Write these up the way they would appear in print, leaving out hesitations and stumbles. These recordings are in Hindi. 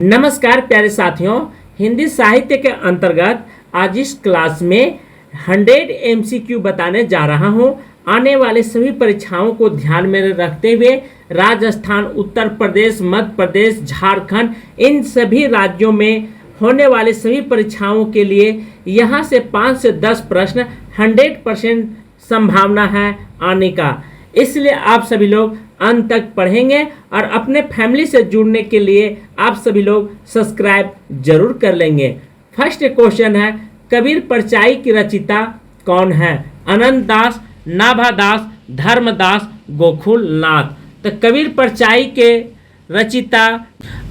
नमस्कार प्यारे साथियों, हिंदी साहित्य के अंतर्गत आज इस क्लास में 100 एमसीक्यू बताने जा रहा हूं। आने वाले सभी परीक्षाओं को ध्यान में रखते हुए राजस्थान, उत्तर प्रदेश, मध्य प्रदेश, झारखंड, इन सभी राज्यों में होने वाले सभी परीक्षाओं के लिए यहां से 5 से 10 प्रश्न 100% संभावना है आने का। इसलिए आप सभी लोग अंत तक पढ़ेंगे और अपने फैमिली से जुड़ने के लिए आप सभी लोग सब्सक्राइब जरूर कर लेंगे। फर्स्ट क्वेश्चन है, कबीर परचाई की रचिता कौन है? अनंत दास, नाभादास, धर्मदास, गोकुलनाथ। तो कबीर परचाई के रचिता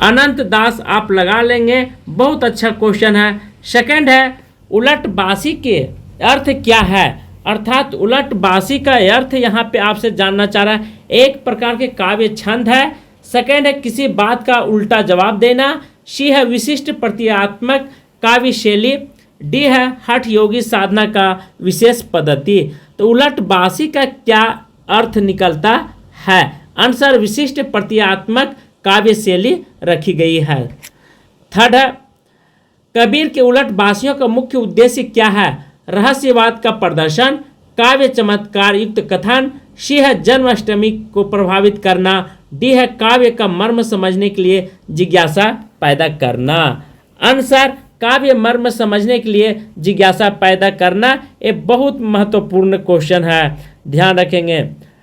अनंत दास आप लगा लेंगे, बहुत अच्छा क्वेश्चन है। सेकंड है, उलटबासी के अर्थ क्या है? अर्थात उलटबासी का अर्थ यहाँ पे आपसे जानना चाह रहा है। एक प्रकार के काव्य छंद है। सेकंड है, किसी बात का उल्टा जवाब देना। सी है, विशिष्ट प्रतीकात्मक काव्य शैली। डी है, हठ योगी साधना का विशेष पद्धति। तो उलटबासी का क्या अर्थ निकलता है? आंसर विशिष्ट प्रतीकात्मक काव्य शैली रखी गई है। थर्ड है, कबीर के उलटबासियों का मुख्य उद्देश्य क्या है? रहस्यवाद का प्रदर्शन, काव्य चमत्कार युक्त कथन। सी है, जन्माष्टमी को प्रभावित करना। डी है, काव्य का मर्म समझने के लिए जिज्ञासा पैदा करना। आंसर काव्य मर्म समझने के लिए जिज्ञासा पैदा करना। ये बहुत महत्वपूर्ण क्वेश्चन है, ध्यान रखेंगे।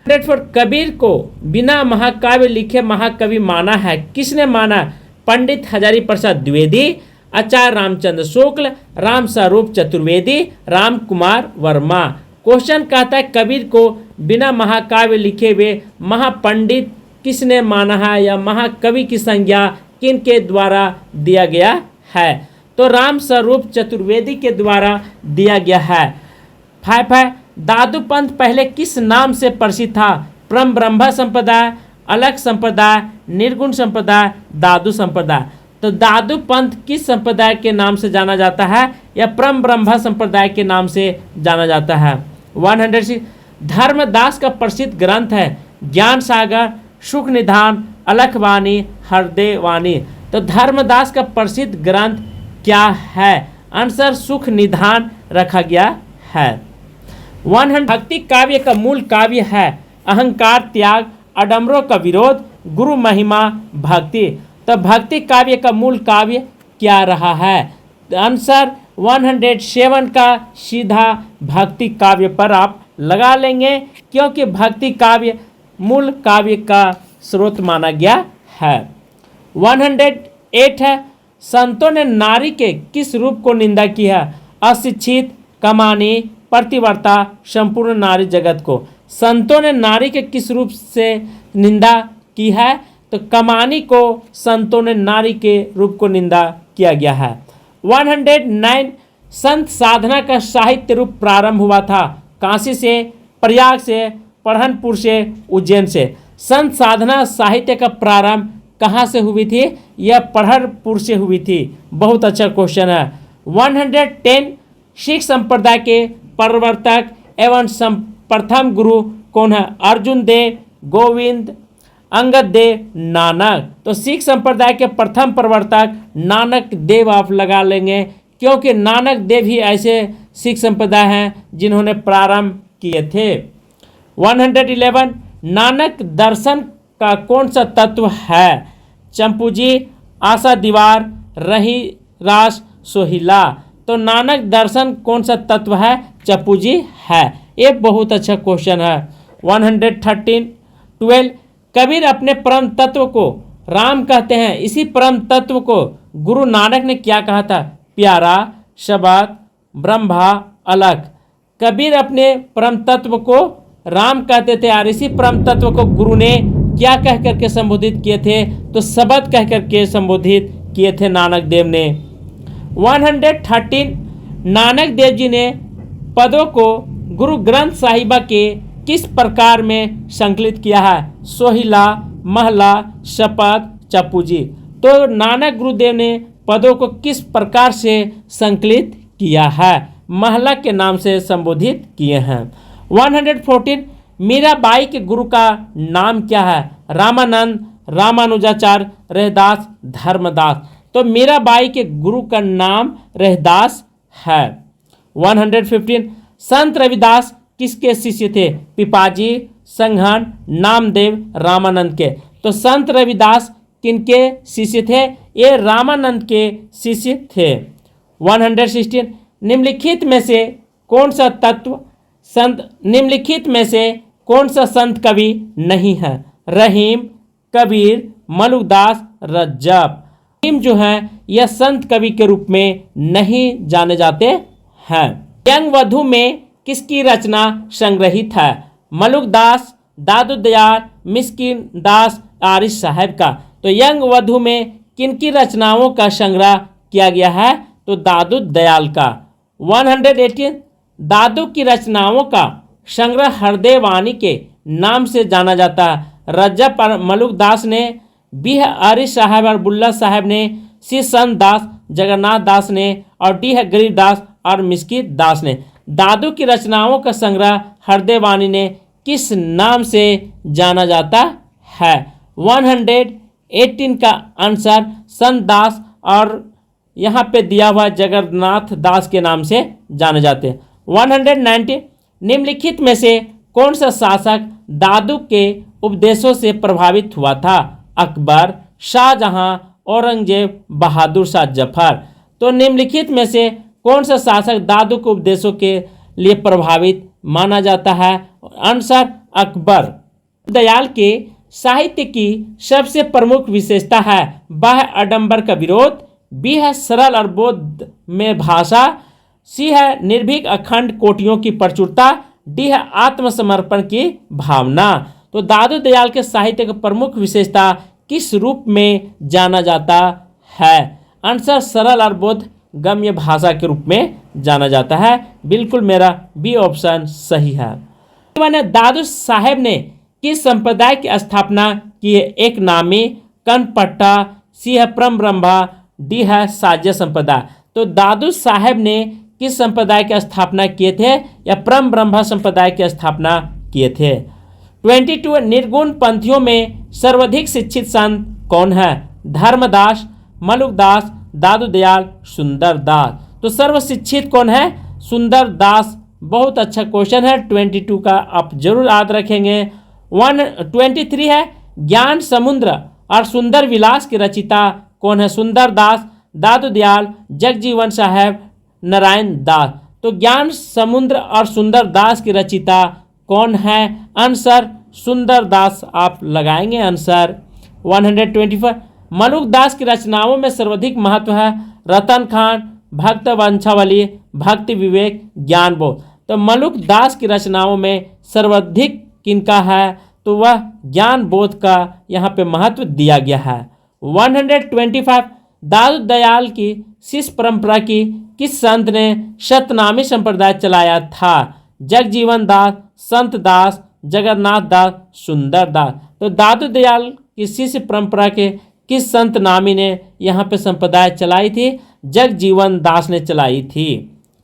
कबीर को बिना महाकाव्य लिखे महाकवि माना है। किसने माना? पंडित हजारी प्रसाद द्विवेदी, आचार्य रामचंद्र शुक्ल, राम स्वरूप चतुर्वेदी, राम कुमार वर्मा। क्वेश्चन कहता है, कबीर को बिना महाकाव्य लिखे हुए महापंडित किसने माना है या महाकवि की संज्ञा किनके द्वारा दिया गया है? तो राम स्वरूप चतुर्वेदी के द्वारा दिया गया है। 5 है, दादू पंथ पहले किस नाम से प्रसिद्ध था? परम ब्रह्म संप्रदाय, अलग संप्रदाय, निर्गुण संप्रदाय, दादू संप्रदाय। तो दादू पंथ किस संप्रदाय के नाम से जाना जाता है या परम ब्रह्म संप्रदाय के नाम से जाना जाता है? 106, धर्मदास का प्रसिद्ध ग्रंथ है ज्ञान सागर, सुख निधान, अलखवाणी, हृदय वाणी। तो धर्मदास का प्रसिद्ध ग्रंथ क्या है? आंसर सुख निधान रखा गया है। 100, भक्ति काव्य का मूल काव्य है अहंकार त्याग, आडंबरों का विरोध, गुरु महिमा, भक्ति। तो भक्ति काव्य का मूल काव्य क्या रहा है? आंसर 107 का सीधा भक्ति काव्य पर आप लगा लेंगे, क्योंकि भक्ति काव्य मूल काव्य का स्रोत माना गया है। 108 है, संतों ने नारी के किस रूप को निंदा की है? अशिक्षित, कमानी, प्रतिवर्ता, संपूर्ण नारी जगत को। संतों ने नारी के किस रूप से निंदा की है? तो कमानी को संतों ने नारी के रूप को निंदा किया गया है। 109, संत साधना का साहित्य रूप प्रारंभ हुआ था काशी से, प्रयाग से, पढ़नपुर से, उज्जैन से। संत साधना साहित्य का प्रारंभ कहाँ से हुई थी? यह पढ़नपुर से हुई थी। बहुत अच्छा क्वेश्चन है। 110, सिख संप्रदाय के प्रवर्तक एवं प्रथम गुरु कौन है? अर्जुन देव, गोविंद, अंगद देव, नानक। तो सिख संप्रदाय के प्रथम प्रवर्तक नानक देव आप लगा लेंगे, क्योंकि नानक देव ही ऐसे सिख संप्रदाय हैं जिन्होंने प्रारंभ किए थे। 111, नानक दर्शन का कौन सा तत्व है? चंपूजी, आशा दीवार, रही रास, सोहिला। तो नानक दर्शन कौन सा तत्व है? चंपूजी है। ये बहुत अच्छा क्वेश्चन है। 112, कबीर अपने परम तत्व को राम कहते हैं। इसी परम तत्व को गुरु नानक ने क्या कहा था? प्यारा, शब्द, ब्रह्मा, अलग। कबीर अपने परम तत्व को राम कहते थे और इसी परम तत्व को गुरु ने क्या कह करके संबोधित किए थे? तो शब्द कह करके संबोधित किए थे नानक देव ने। 113, नानक देव जी ने पदों को गुरु ग्रंथ साहिबा के किस प्रकार में संकलित किया है? सोहिला, महला, शपथ, चपूजी। तो नानक गुरुदेव ने पदों को किस प्रकार से संकलित किया है? महला के नाम से संबोधित किए हैं। 114, मीराबाई के गुरु का नाम क्या है? रामानंद, रामानुजाचार्य, रैदास, धर्मदास। तो मीराबाई के गुरु का नाम रविदास है। 115 संत रविदास किसके शिष्य थे? पिपाजी, संघन, नामदेव, रामानंद के। तो संत रविदास किनके शिष्य थे? ये रामानंद के शिष्य थे। 116 निम्नलिखित में से कौन सा तत्व संत निम्नलिखित में से कौन सा संत कवि नहीं है? रहीम, कबीर, मलुकदास, रज्जब। रहीम जो है यह संत कवि के रूप में नहीं जाने जाते हैं। यंग वधु में किसकी रचना संग्रहित है? मलुकदास, दादू दयाल, मिस्किन दास, आरिफ साहब का। तो यंग वधु में किनकी रचनाओं का संग्रह किया गया है? तो दादू दयाल का। 118 दादू की रचनाओं का संग्रह हृदय वाणी के नाम से जाना जाता है। रज्जब पर मलुकदास ने, बी है आरिफ साहब और बुल्ला साहब ने, सी संत दास, जगन्नाथ दास ने और डी है गरीब दास और मिस्किन दास ने। दादू की रचनाओं का संग्रह हृदय वाणी ने किस नाम से जाना जाता है? 118 का आंसर संत दास और यहाँ पे दिया हुआ जगन्नाथ दास के नाम से जाने जाते हैं। 190 निम्नलिखित में से कौन सा शासक दादू के उपदेशों से प्रभावित हुआ था? अकबर, शाहजहां, औरंगजेब, बहादुर शाह जफर। तो निम्नलिखित में से कौन सा शासक दादू के उपदेशों के लिए प्रभावित माना जाता है? आंसर अकबर। दयाल के साहित्य की सबसे प्रमुख विशेषता है वह आडंबर का विरोध, बी है सरल और बोध में भाषा, सी है निर्भीक अखंड कोटियों की प्रचुरता, डी है आत्मसमर्पण की भावना। तो दादू दयाल के साहित्य की प्रमुख विशेषता किस रूप में जाना जाता है? आंसर सरल और बोध गम्य भाषा के रूप में जाना जाता है। बिल्कुल मेरा बी ऑप्शन सही है। दादू साहेब ने किस संप्रदाय की स्थापना की है? एक नामी, कनपट्टा, सी है परम ब्रह्मा, डी है साज्य संप्रदाय। तो दादू साहेब ने किस संप्रदाय की स्थापना किए थे? या परम ब्रह्मा संप्रदाय की स्थापना किए थे। 22 निर्गुण पंथियों में सर्वाधिक शिक्षित संत कौन है? धर्मदास, मलुकदास, दादू दयाल, सुंदर दास। तो सर्वशिक्षित कौन है? सुंदर दास। बहुत अच्छा क्वेश्चन है, 22 का आप जरूर याद रखेंगे। 123 है ज्ञान समुद्र और सुंदर विलास की रचिता कौन है? सुंदर दास, दादू दयाल, जगजीवन साहब, नारायण दास। तो ज्ञान समुद्र और सुंदर दास की रचिता कौन है? आंसर सुंदर दास आप लगाएंगे आंसर। 124 मलुकदास की रचनाओं में सर्वाधिक महत्व है रतन खान, भक्त वंशावली, भक्ति विवेक, ज्ञान बोध। तो मलुकदास की रचनाओं में सर्वाधिक किनका है? तो वह ज्ञान बोध का यहाँ पे महत्व दिया गया है। 125 दादू दयाल की शिष्य परंपरा की किस संत ने शतनामी संप्रदाय चलाया था? जगजीवन दास, संत दास, जगन्नाथ दास, सुंदर दास। तो दादू दयाल की शिष्य परंपरा के किस संत नामी ने यहाँ पे संप्रदाय चलाई थी? जगजीवन दास ने चलाई थी।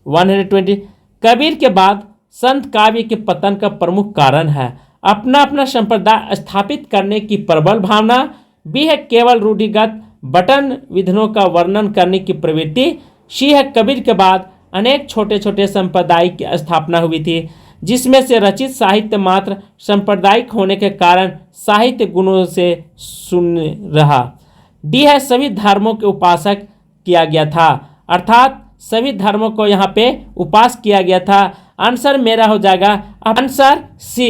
120 कबीर के बाद संत काव्य के पतन का प्रमुख कारण है अपना अपना संप्रदाय स्थापित करने की प्रबल भावना, बी है केवल रूढ़िगत बटन विधानों का वर्णन करने की प्रवृत्ति, सी है कबीर के बाद अनेक छोटे छोटे संप्रदाय की स्थापना हुई थी जिसमें से रचित साहित्य मात्र सांप्रदायिक होने के कारण साहित्य गुणों से शून्य रहा, डी है सभी धर्मों के उपासक किया गया था, अर्थात सभी धर्मों को यहाँ पे उपास किया गया था। आंसर मेरा हो जाएगा आंसर सी,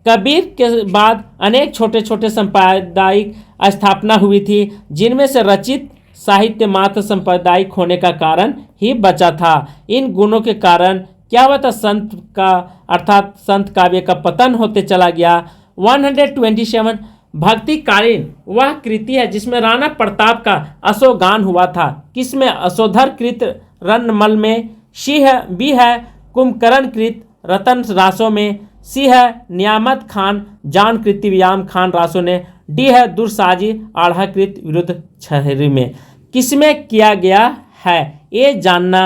कबीर के बाद अनेक छोटे छोटे सांप्रदायिक स्थापना हुई थी जिनमें से रचित साहित्य मात्र सांप्रदायिक होने का कारण ही बचा था। इन गुणों के कारण क्या हुआ था? संत का अर्थात संत काव्य का पतन होते चला गया। 127 भक्तिकालीन वह कृति है जिसमें राणा प्रताप का अशोगान हुआ था, किसमें? अशोधर कृत रनमल में, सी है बी है कुंभकर्ण कृत रतन रासों में, सी है नियामत खान जान कृति व्याम खान रासों ने, डी है दुरसाजी आढ़ा कृत विरुद्ध छहरी में। किसमें किया गया है ये जानना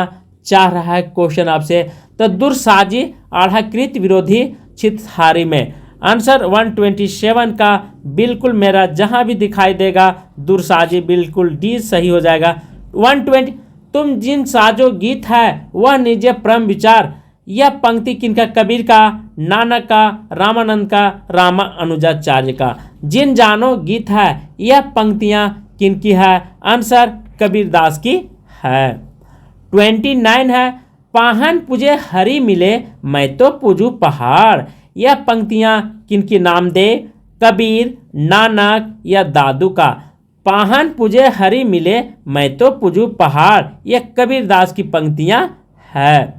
चाह रहा है क्वेश्चन आपसे। तो दुरसाजी आढ़ा कृत विरोधी छितहारी में। आंसर 127 का बिल्कुल मेरा जहां भी दिखाई देगा दुरसाजी, बिल्कुल डी सही हो जाएगा। 120 तुम जिन साजो गीत है वह निजे परम विचार, यह पंक्ति किनका? कबीर का, नानक का, रामानंद का, रामानुजाचार्य का। जिन जानो गीत है यह पंक्तियां किनकी है? आंसर कबीरदास की है। 29 है पाहन पूजे हरि मिले मैं तो पूजू पहाड़, यह पंक्तियां किनकी? नामदेव, कबीर, नानक या दादू का। पाहन पूजे हरि मिले मैं तो पूजू पहाड़, यह कबीरदास की पंक्तियां है।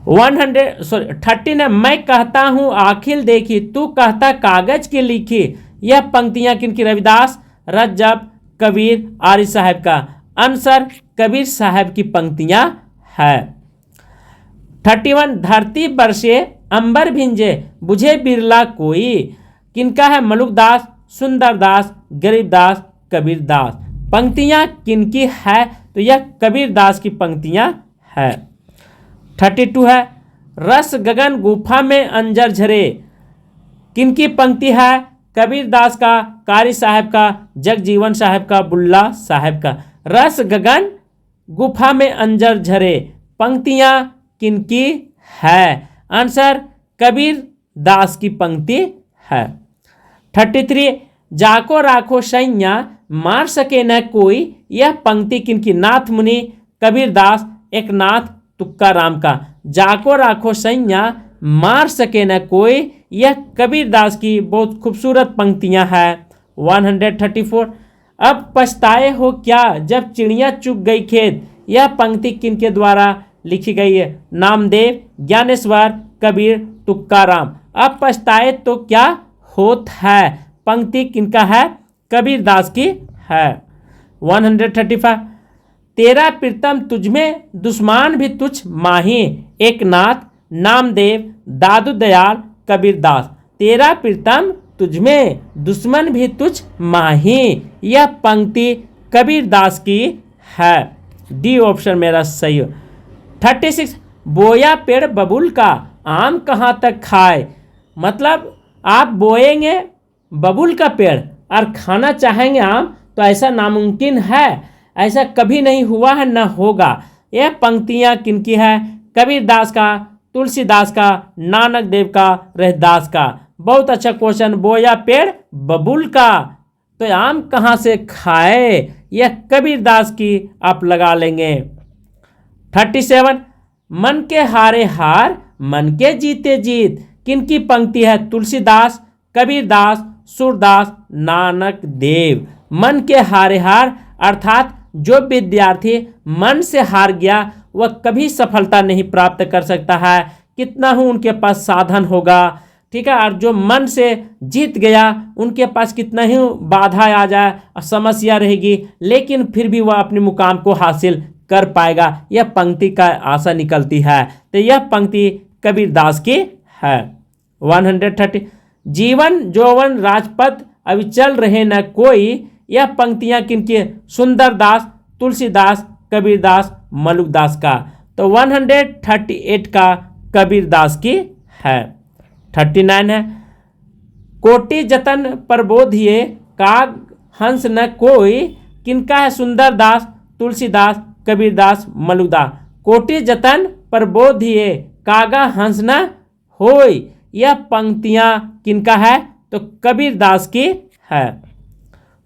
13 है मैं कहता हूँ आखिल देखी तू कहता कागज की लिखी, यह पंक्तियां किनकी? रविदास, रज्जब, कबीर, आरी साहब का। आंसर कबीर साहब की पंक्तियां है। 31 धरती बरसे अंबर भिंजे बुझे बिरला कोई, किनका है? मलुकदास, सुंदरदास, गरीबदास, कबीरदास। पंक्तियां किनकी है? तो यह कबीरदास की पंक्तियां है। 32 है रस गगन गुफा में अंजर झरे, किनकी पंक्ति है? कबीरदास का, कारी साहब का, जगजीवन साहब का, बुल्ला साहब का। रस गगन गुफा में अंजर झरे पंक्तियां किनकी है? आंसर कबीर दास की पंक्ति है। 33 जाको राखो सैया मार सके न कोई, यह पंक्ति किनकी? नाथ मुनि, कबीरदास, एकनाथ, तुक्काराम का। जाको राखो सैया मार सके न कोई, यह कबीरदास की बहुत खूबसूरत पंक्तियां हैं। 134 अब पछताए हो क्या जब चिड़िया चुग गई खेत, यह पंक्ति किनके द्वारा लिखी गई है? नामदेव, ज्ञानेश्वर, कबीर, तुक्काराम। अब पछताए तो क्या होत है पंक्ति किनका है? कबीरदास की है। 135 तेरा प्रीतम तुझमें दुश्मन भी तुझ माही, एकनाथ, नामदेव, दादू दयाल, कबीरदास। तेरा प्रीतम तुझमें दुश्मन भी तुझ माही, यह पंक्ति कबीरदास की है। डी ऑप्शन मेरा सही हो। 36 बोया पेड़ बबूल का आम कहाँ तक खाए, मतलब आप बोएंगे बबूल का पेड़ और खाना चाहेंगे आम, तो ऐसा नामुमकिन है, ऐसा कभी नहीं हुआ है, न होगा। यह पंक्तियां किनकी है? कबीरदास का, तुलसीदास का, नानक देव का, रैदास का। बहुत अच्छा क्वेश्चन। बोया पेड़ बबूल का तो आम कहाँ से खाए, यह कबीरदास की आप लगा लेंगे। 37 मन के हारे हार मन के जीते जीत, किनकी पंक्ति है? तुलसीदास, कबीरदास, सूरदास, नानक देव। मन के हारे हार अर्थात जो विद्यार्थी मन से हार गया वह कभी सफलता नहीं प्राप्त कर सकता है, कितना ही उनके पास साधन होगा, ठीक है। और जो मन से जीत गया उनके पास कितना ही बाधा आ जाए, समस्या रहेगी, लेकिन फिर भी वह अपने मुकाम को हासिल कर पाएगा, यह पंक्ति का आशा निकलती है। तो यह पंक्ति कबीरदास की है। 130 जीवन जौवन राजपथ अविचल रहे न कोई, यह पंक्तियां किनकी? सुंदरदास, तुलसीदास, कबीरदास, मलुकदास का। तो 138 का कबीरदास की है। 39 है कोटि जतन प्रबोधिए काग हंस न कोई, किनका है? सुंदरदास, तुलसीदास, कबीरदास, मलुकदास। कोटि जतन प्रबोधिए कागा हंस न होय, यह पंक्तियां किनका है? तो कबीरदास की है।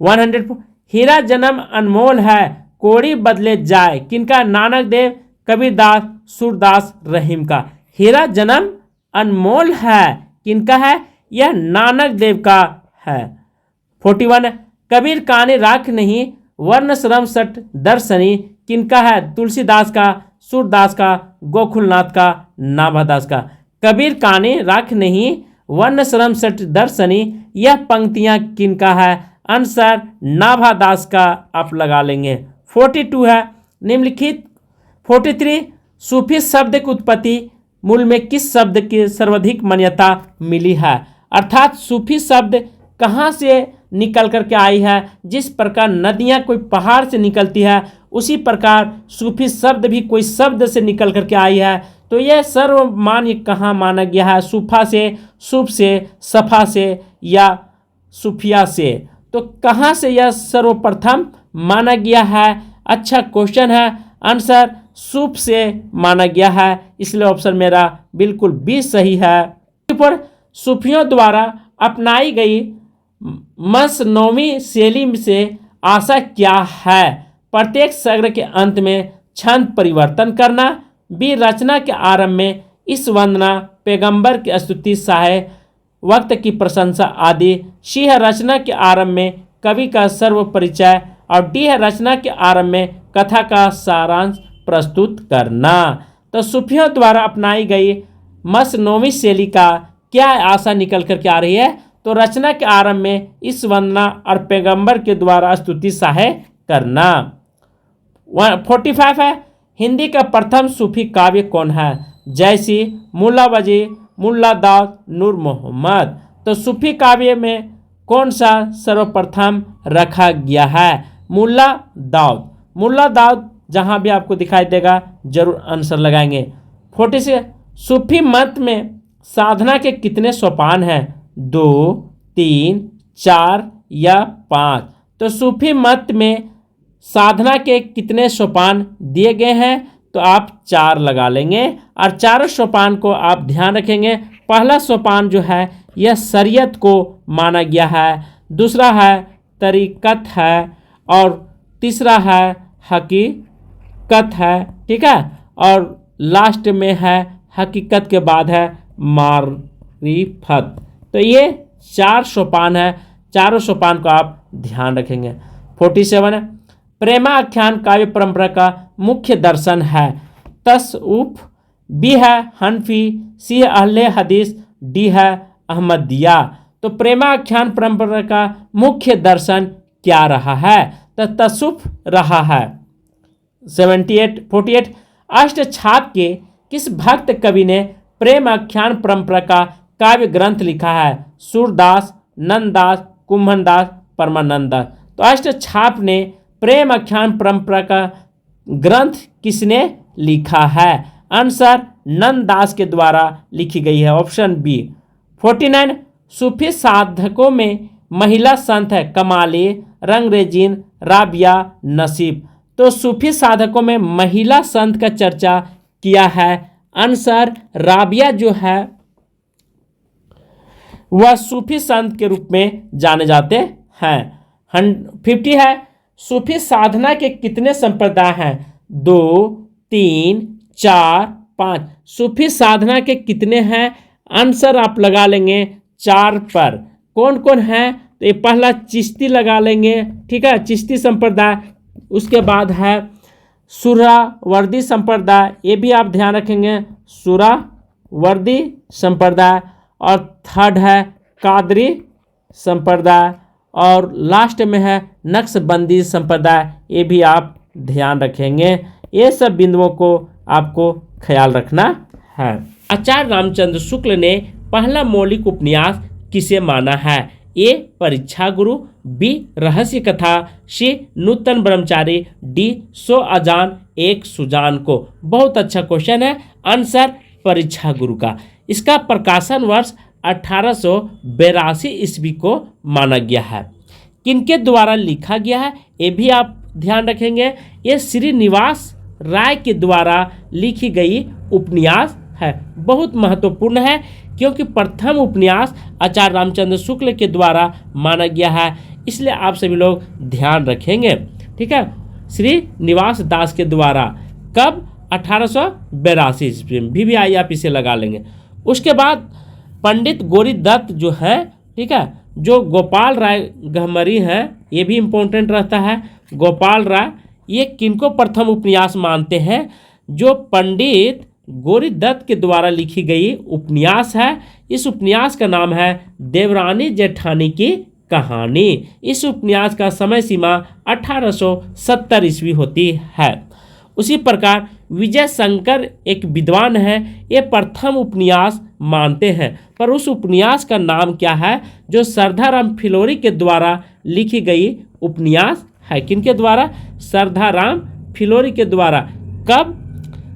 100 हीरा जन्म अनमोल है कोड़ी बदले जाए, किनका? नानक देव, कबीरदास, सूरदास, रहीम का। हीरा जन्म अनमोल है किनका है? यह नानक देव का है। 41 कबीर काने राख नहीं वर्ण श्रम सठ दर्शनी, किनका है? तुलसीदास का, सूरदास का, गोकुलनाथ का, नाभादास का। कबीर काने राख नहीं वर्ण श्रम सठ दर्शनी, यह पंक्तियां किनका है? आंसर नाभादास का आप लगा लेंगे। 42 है निम्नलिखित 43 सूफी शब्द की उत्पत्ति मूल में किस शब्द की सर्वाधिक मान्यता मिली है, अर्थात सूफी शब्द कहाँ से निकल करके आई है। जिस प्रकार नदियाँ कोई पहाड़ से निकलती है उसी प्रकार सूफी शब्द भी कोई शब्द से निकल करके आई है। तो यह सर्वमान्य कहाँ माना गया है? सुफा से, सुफ से, सफा से या सुफिया से? तो कहाँ से यह सर्वप्रथम माना गया है? अच्छा क्वेश्चन है। आंसर सुफ से माना गया है, इसलिए ऑप्शन मेरा बिल्कुल बी सही है। पर सूफियों द्वारा अपनाई गई मसनवी शैली से आशा क्या है? प्रत्येक सग्र के अंत में छंद परिवर्तन करना, बी रचना के आरंभ में इस वंदना, पैगंबर की स्तुति, साहे वक्त की प्रशंसा आदि, सी है रचना के आरंभ में कवि का सर्व परिचय, और डी है रचना के आरंभ में कथा का सारांश प्रस्तुत करना। तो सूफियों द्वारा अपनाई गई मसनवी शैली का क्या आशा निकल कर के आ रही है? तो रचना के आरंभ में इस वंदना और पैगंबर के द्वारा स्तुति साहे करना। 45 है, हिंदी का प्रथम सूफी काव्य कौन है? जैसी, मुल्ला वजी, मुल्ला दाऊद, नूर मोहम्मद। तो सूफी काव्य में कौन सा सर्वप्रथम रखा गया है? मुल्ला दाऊद। मुल्ला दाऊद जहां भी आपको दिखाई देगा जरूर आंसर लगाएंगे। 46, सूफी मत में साधना के कितने सोपान हैं? 2, 3, 4 या 5? तो सूफी मत में साधना के कितने सोपान दिए गए हैं? तो आप 4 लगा लेंगे, और चारों सोपान को आप ध्यान रखेंगे। पहला सोपान जो है यह शरीयत को माना गया है, दूसरा है तरीकत है, और तीसरा है हकीकत है, ठीक है, और लास्ट में है हकीकत के बाद है मारिफत। तो ये 4 सोपान है, चारों सोपान को आप ध्यान रखेंगे। 47 है, प्रेमाख्यान काव्य परंपरा का मुख्य दर्शन है? तसउफ, बी है हनफी, सी है अहले हदीस, डी है अहमदिया। तो प्रेमाख्यान परंपरा का मुख्य दर्शन क्या रहा है? तो तसुफ रहा है। 48 अष्टछाप के किस भक्त कवि ने प्रेम आख्यान परंपरा का काव्य ग्रंथ लिखा है? सूरदास, नंददास, कुंभनदास, परमानंददास। तो अष्टछाप ने प्रेम आख्यान परंपरा का ग्रंथ किसने लिखा है? आंसर नंददास के द्वारा लिखी गई है, ऑप्शन बी। 49 सूफी साधकों में महिला संत है? कमाली, रंगरेजीन, राबिया, नसीब। तो सूफी साधकों में महिला संत का चर्चा किया है। आंसर राबिया जो है वह सूफी संत के रूप में जाने जाते हैं। 50 है, सूफी साधना के कितने संप्रदाय हैं? 2, 3, 4, 5। सूफी साधना के कितने हैं? आंसर आप लगा लेंगे 4 पर। कौन कौन है? तो ये पहला चिश्ती लगा लेंगे, ठीक है, चिश्ती संप्रदाय। उसके बाद है सुहरावर्दी संप्रदाय, ये भी आप ध्यान रखेंगे, सुहरावर्दी संप्रदाय। और थर्ड है कादरी संप्रदाय, और लास्ट में है नक्शबंदी संप्रदाय, ये भी आप ध्यान रखेंगे। ये सब बिंदुओं को आपको ख्याल रखना है। आचार्य रामचंद्र शुक्ल ने पहला मौलिक उपन्यास किसे माना है? ए परीक्षा गुरु, बी रहस्य कथा, सी नूतन ब्रह्मचारी, डी 100 अजान एक सुजान को। बहुत अच्छा क्वेश्चन है। आंसर परीक्षा गुरु का। इसका प्रकाशन वर्ष 1882 ईस्वी को माना गया है। किनके द्वारा लिखा गया है ये भी आप ध्यान रखेंगे। ये श्रीनिवास राय के द्वारा लिखी गई उपन्यास है। बहुत महत्वपूर्ण है क्योंकि प्रथम उपन्यास आचार्य रामचंद्र शुक्ल के द्वारा माना गया है, इसलिए आप सभी लोग ध्यान रखेंगे। ठीक है, श्रीनिवास दास के द्वारा कब? 1882 ईस्वी में। भी आई आप इसे लगा लेंगे। उसके बाद पंडित गौरी दत्त जो है, ठीक है, जो गोपाल राय गहमरी है, ये भी इम्पोर्टेंट रहता है। गोपाल राय ये किनको प्रथम उपन्यास मानते हैं? जो पंडित गौरी दत्त के द्वारा लिखी गई उपन्यास है। इस उपन्यास का नाम है देवरानी जेठानी की कहानी। इस उपन्यास का समय सीमा 1870 ईस्वी होती है। उसी प्रकार विजय शंकर एक विद्वान है, ये प्रथम उपन्यास मानते हैं, पर उस उपन्यास का नाम क्या है? जो श्रद्धाराम फिलोरी के द्वारा लिखी गई उपन्यास है। किनके द्वारा? श्रद्धाराम फिलोरी के द्वारा। कब?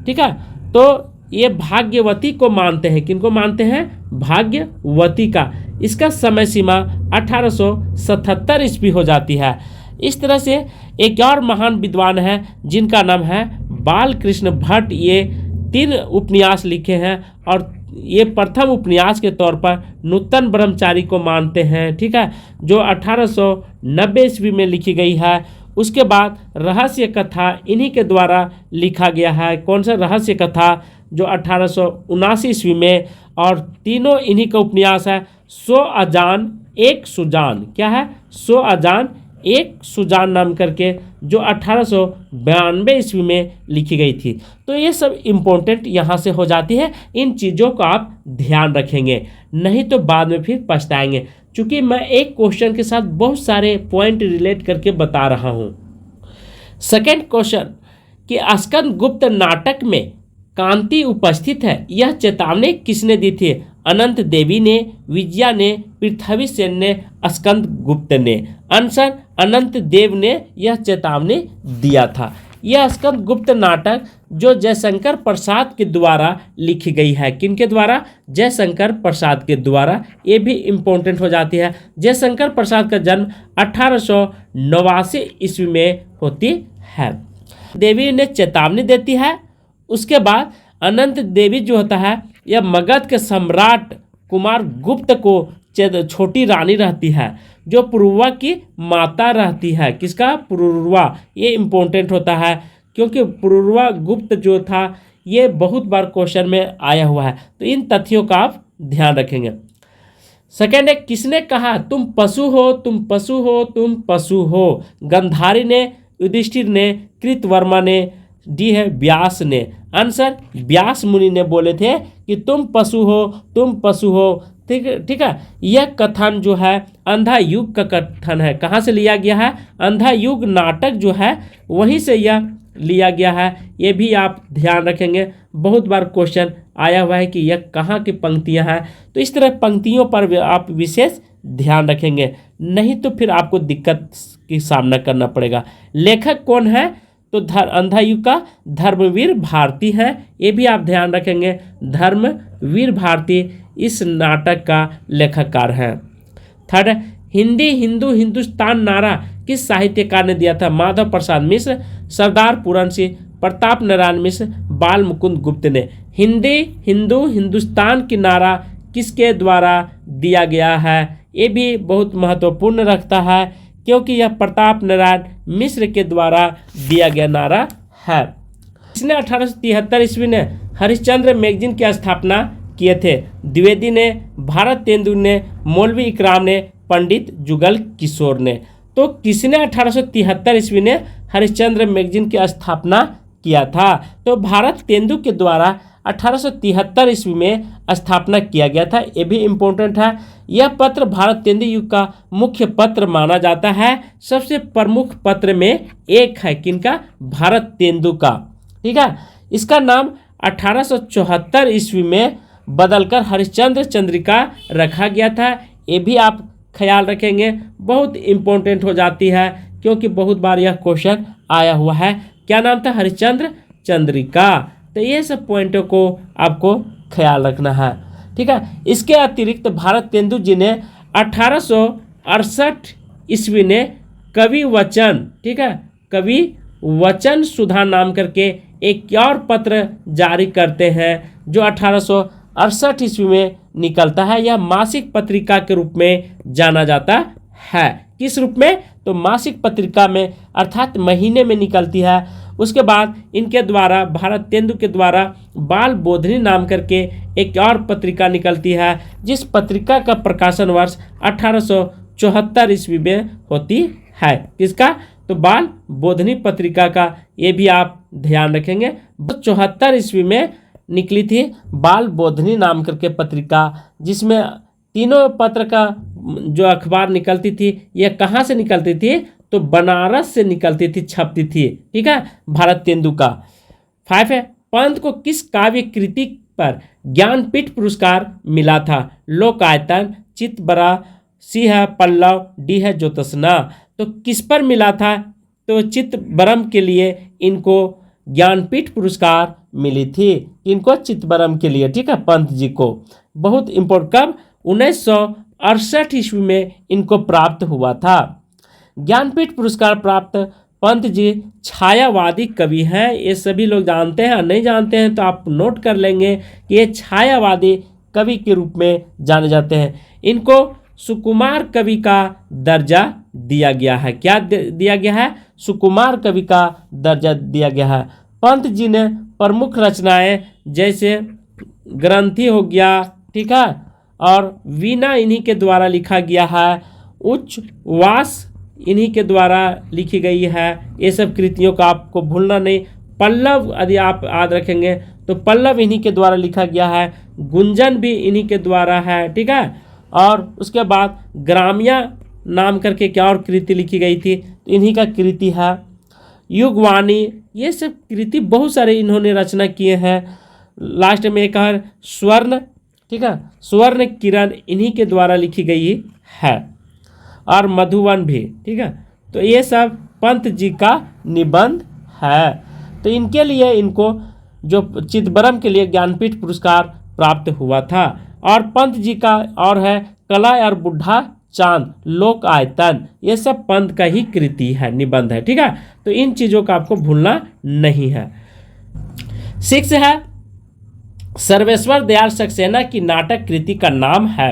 ठीक है, तो ये भाग्यवती को मानते हैं। किनको मानते हैं? भाग्यवती का। इसका समय सीमा 1877 ईस्वी हो जाती है। इस तरह से एक और महान विद्वान है जिनका नाम है बालकृष्ण भट्ट। ये 3 उपन्यास लिखे हैं और ये प्रथम उपन्यास के तौर पर नूतन ब्रह्मचारी को मानते हैं, ठीक है, जो 1890 ईस्वी में लिखी गई है। उसके बाद रहस्य कथा इन्हीं के द्वारा लिखा गया है। कौन सा रहस्य कथा? जो 1879 ईस्वी में, और तीनों इन्हीं का उपन्यास है। 100 अजान एक सुजान। क्या है? 100 अजान एक सुजान नाम करके, जो 1892 ईस्वी में लिखी गई थी। तो ये सब इम्पोर्टेंट यहाँ से हो जाती है। इन चीज़ों का आप ध्यान रखेंगे, नहीं तो बाद में फिर पछताएंगे। चूँकि मैं एक क्वेश्चन के साथ बहुत सारे पॉइंट रिलेट करके बता रहा हूँ। सेकेंड क्वेश्चन कि स्कंद गुप्त नाटक में कांति उपस्थित है, यह चेतावनी किसने दी थी? अनंत देवी ने, विजया ने, पृथ्वी सेन ने, स्कंद गुप्त ने। आंसर अनंत देव ने यह चेतावनी दिया था। यह स्कंद गुप्त नाटक जो जयशंकर प्रसाद के द्वारा लिखी गई है। किनके द्वारा? जयशंकर प्रसाद के द्वारा। ये भी इम्पोर्टेंट हो जाती है। जयशंकर प्रसाद का जन्म 1889 ईस्वी में होती है। देवी ने चेतावनी देती है। उसके बाद अनंत देवी जो होता है, यह मगध के सम्राट कुमार गुप्त को छोटी रानी रहती है, जो पुरुरवा की माता रहती है। किसका? पुरुरवा। ये इम्पोर्टेंट होता है क्योंकि पुरुरवा गुप्त जो था ये बहुत बार क्वेश्चन में आया हुआ है। तो इन तथ्यों का आप ध्यान रखेंगे। सेकेंड है, किसने कहा तुम पशु हो, तुम पशु हो, तुम पशु हो? गंधारी ने, युधिष्ठिर ने, कृतवर्मा ने, डी है व्यास ने। आंसर व्यास मुनि ने बोले थे कि तुम पशु हो, तुम पशु हो। ठीक है। यह कथन जो है अंधा युग का कथन है। कहाँ से लिया गया है? अंधा युग नाटक जो है वहीं से यह लिया गया है। ये भी आप ध्यान रखेंगे, बहुत बार क्वेश्चन आया हुआ है कि यह कहाँ की पंक्तियाँ हैं। तो इस तरह पंक्तियों पर आप विशेष ध्यान रखेंगे, नहीं तो फिर आपको दिक्कत की सामना करना पड़ेगा। लेखक कौन है? तो अंधा युग का धर्मवीर भारती है। ये भी आप ध्यान रखेंगे, धर्मवीर भारती इस नाटक का लेखककार हैं। थर्ड, हिंदी हिंदू हिंदुस्तान नारा किस साहित्यकार ने दिया था? माधव प्रसाद मिश्र, सरदार पूरन सिंह, प्रताप नारायण मिश्र, बाल मुकुंद गुप्त ने। हिंदी हिंदू हिंदुस्तान की नारा किसके द्वारा दिया गया है? ये भी बहुत महत्वपूर्ण रखता है क्योंकि यह प्रताप नारायण मिश्र के द्वारा दिया गया नारा है। इसने 1873 ईस्वी में हरिश्चंद्र मैगजीन की स्थापना किए थे। द्विवेदी ने, भारत तेंदु ने, मौलवी इकराम ने, पंडित जुगल किशोर ने। तो किसने 1873 ईस्वी में हरिश्चंद्र मैगजीन की स्थापना किया था? तो भारत तेंदु के द्वारा 1873 ईस्वी में स्थापना किया गया था। ये भी इम्पोर्टेंट है। यह पत्र भारत तेंदु युग का मुख्य पत्र माना जाता है। सबसे प्रमुख पत्र में एक है। किनका? भारत तेंदु का। ठीक है। इसका नाम 1874 ईस्वी में बदलकर हरिश्चंद्र चंद्रिका रखा गया था। ये भी आप ख्याल रखेंगे, बहुत इम्पोर्टेंट हो जाती है क्योंकि बहुत बार यह क्वेश्चन आया हुआ है। क्या नाम था? हरिश्चंद्र चंद्रिका। तो ये सब पॉइंटों को आपको ख्याल रखना है। ठीक है। इसके अतिरिक्त भारत तेंदु जी ने 1868 ईस्वी ने कवि वचन, ठीक है, कवि वचन सुधा नाम करके एक और पत्र जारी करते हैं जो 1868 ईस्वी में निकलता है। यह मासिक पत्रिका के रूप में जाना जाता है। किस रूप में? तो मासिक पत्रिका में, अर्थात महीने में निकलती है। उसके बाद इनके द्वारा, भारत तेंदु के द्वारा बाल बोधनी नाम करके एक और पत्रिका निकलती है, जिस पत्रिका का प्रकाशन वर्ष 1874 ईस्वी में होती है। किसका? तो बाल बोधनी पत्रिका का। ये भी आप ध्यान रखेंगे। 74 ईस्वी में निकली थी बाल बोधनी नाम करके पत्रिका, जिसमें तीनों पत्र का जो अखबार निकलती थी, यह कहाँ से निकलती थी? तो बनारस से निकलती थी, छपती थी। ठीक है। भारत तेंदु का। 5 है, पंत को किस काव्य कृति पर ज्ञानपीठ पुरस्कार मिला था? लोकायतन, चितबरा, सी है पल्लव, डी है ज्योत्सना। तो किस पर मिला था? तो चितबरम के लिए इनको ज्ञानपीठ पुरस्कार मिली थी। इनको चिदंबरम के लिए, ठीक है, पंत जी को। बहुत इम्पोर्टेंट, कब? 1968 ईस्वी में इनको प्राप्त हुआ था। ज्ञानपीठ पुरस्कार प्राप्त पंत जी छायावादी कवि हैं। ये सभी लोग जानते हैं, नहीं जानते हैं तो आप नोट कर लेंगे कि ये छायावादी कवि के रूप में जाने जाते हैं। इनको सुकुमार कवि का दर्जा दिया गया है। क्या दिया गया है? सुकुमार कवि का दर्जा दिया गया है। पंत जी ने प्रमुख रचनाएं जैसे ग्रंथि हो गया, ठीक है, और वीणा इन्हीं के द्वारा लिखा गया है। उच्छ्वास इन्हीं के द्वारा लिखी गई है। ये सब कृतियों का आपको भूलना नहीं। पल्लव यदि आप याद रखेंगे तो पल्लव इन्हीं के द्वारा लिखा गया है। गुंजन भी इन्हीं के द्वारा है, ठीक है। और उसके बाद ग्राम्या नाम करके क्या और कृति लिखी गई थी, तो इन्हीं का कृति है। युगवाणी, ये सब कृति बहुत सारे इन्होंने रचना किए हैं। लास्ट में एक है स्वर्ण, ठीक है, स्वर्ण किरण इन्हीं के द्वारा लिखी गई है। और मधुवन भी, ठीक है। तो ये सब पंत जी का निबंध है। तो इनके लिए, इनको जो चिदंबरम के लिए ज्ञानपीठ पुरस्कार प्राप्त हुआ था। और पंत जी का और है कला और बुढ़ा चांद, लोक आयतन, ये सब पंत का ही कृति है, निबंध है, ठीक है। तो इन चीज़ों का आपको भूलना नहीं है। 6 है, सर्वेश्वर दयाल सक्सेना की नाटक कृति का नाम है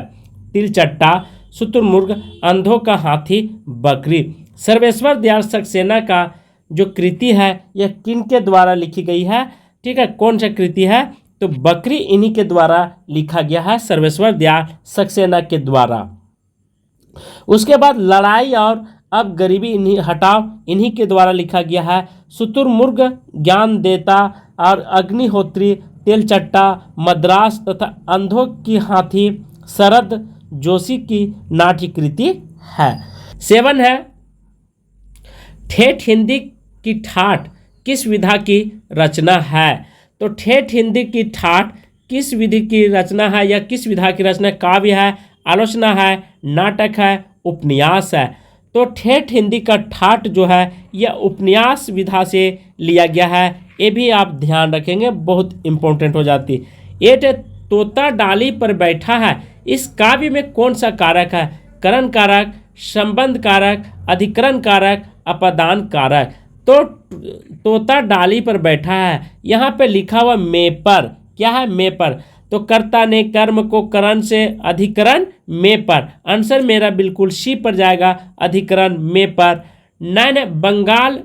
तिलचट्टा, शुतुरमुर्ग, अंधों का हाथी, बकरी। सर्वेश्वर दयाल सक्सेना का जो कृति है यह किन के द्वारा लिखी गई है, ठीक है, कौन सा कृति है, तो बकरी इन्हीं के द्वारा लिखा गया है, सर्वेश्वर दयाल सक्सेना के द्वारा। उसके बाद लड़ाई और अब गरीबी इन्हीं हटाओ इन्हीं के द्वारा लिखा गया है। शुतुरमुर्ग ज्ञान देता और अग्निहोत्री, तिलचट्टा, मद्रास तथा अंधों की हाथी शरद जोशी की नाट्य कृति है। 7 है, ठेठ हिंदी की ठाठ किस विधा की रचना है। तो ठेठ हिंदी की ठाठ किस विधि की रचना है या किस विधा की रचना? काव्य है, आलोचना है, नाटक है, उपन्यास है। तो ठेठ हिंदी का ठाठ जो है यह उपन्यास विधा से लिया गया है। ये भी आप ध्यान रखेंगे, बहुत इंपॉर्टेंट हो जाती। 8, तोता डाली पर बैठा है, इस काव्य में कौन सा कारक है? करण कारक, संबंध कारक, अधिकरण कारक, अपदान कारक। तो तोता डाली पर बैठा है, यहाँ पे लिखा हुआ में पर, क्या है? में पर। तो कर्ता ने कर्म को करण से अधिकरण में पर, आंसर मेरा बिल्कुल सी पर जाएगा, अधिकरण में पर। 9, बंगाल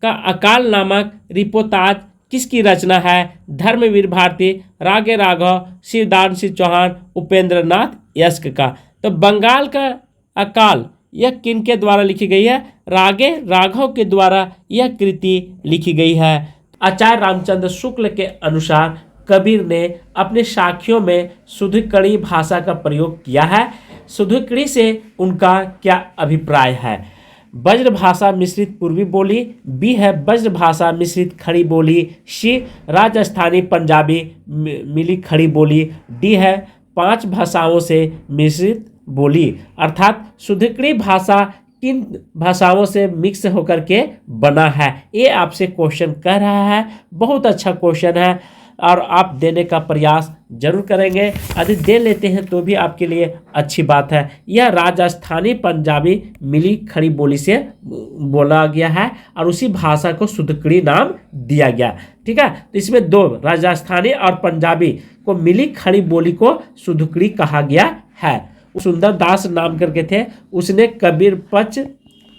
का अकाल नामक रिपोताज किसकी रचना है? धर्मवीर भारती, रागे राघव, शिवदान सिंह चौहान, उपेंद्र नाथ यस्क का। तो बंगाल का अकाल यह किन के द्वारा लिखी गई है? रागे राघव के द्वारा यह कृति लिखी गई है। आचार्य रामचंद्र शुक्ल के अनुसार कबीर ने अपने साखियों में शुद्धकड़ी भाषा का प्रयोग किया है। शुद्धकड़ी से उनका क्या अभिप्राय है? ब्रज भाषा मिश्रित पूर्वी बोली, बी है ब्रज भाषा मिश्रित खड़ी बोली, सी राजस्थानी पंजाबी मिली खड़ी बोली, डी है 5 भाषाओं से मिश्रित बोली। अर्थात शुद्धकड़ी भाषा किन भाषाओं से मिक्स होकर के बना है, ये आपसे क्वेश्चन कह रहा है। बहुत अच्छा क्वेश्चन है और आप देने का प्रयास जरूर करेंगे। यदि दे लेते हैं तो भी आपके लिए अच्छी बात है। यह राजस्थानी पंजाबी मिली खड़ी बोली से बोला गया है और उसी भाषा को शुद्धकड़ी नाम दिया गया, ठीक है। तो इसमें 2, राजस्थानी और पंजाबी को मिली खड़ी बोली को शुद्धकड़ी कहा गया है। सुंदर दास नाम करके थे, उसने कबीर पच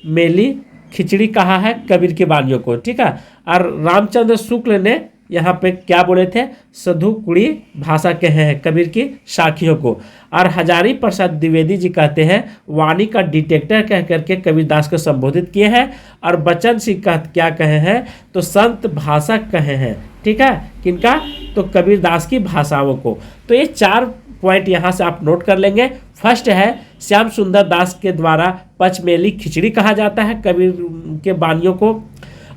मेली खिचड़ी कहा है कबीर की वाणियों को, ठीक है। और रामचंद्र शुक्ल ने यहाँ पे क्या बोले थे? शुद्धकड़ी भाषा कहे हैं कबीर की साखियों को। और हजारी प्रसाद द्विवेदी जी कहते हैं वाणी का डिटेक्टर कह करके कबीरदास को संबोधित किए हैं। और बचन सिंह क्या कहे हैं? तो संत भाषा कहे हैं, ठीक है। किनका? तो कबीरदास की भाषाओं को। तो ये 4 पॉइंट यहाँ से आप नोट कर लेंगे। फर्स्ट है श्याम सुंदर दास के द्वारा पचमेली खिचड़ी कहा जाता है कबीर के वाणियों को,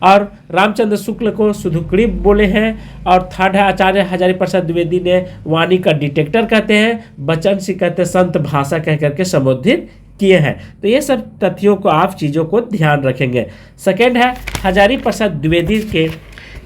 और रामचंद्र शुक्ल को शुद्धकड़ी बोले हैं। और थर्ड है आचार्य हजारी प्रसाद द्विवेदी ने वाणी का डिटेक्टर कहते हैं, बचन सिंह कहते हैं संत भाषा कह करके संबोधित किए हैं। तो ये सब तथ्यों को आप चीज़ों को ध्यान रखेंगे। सेकेंड है हजारी प्रसाद द्विवेदी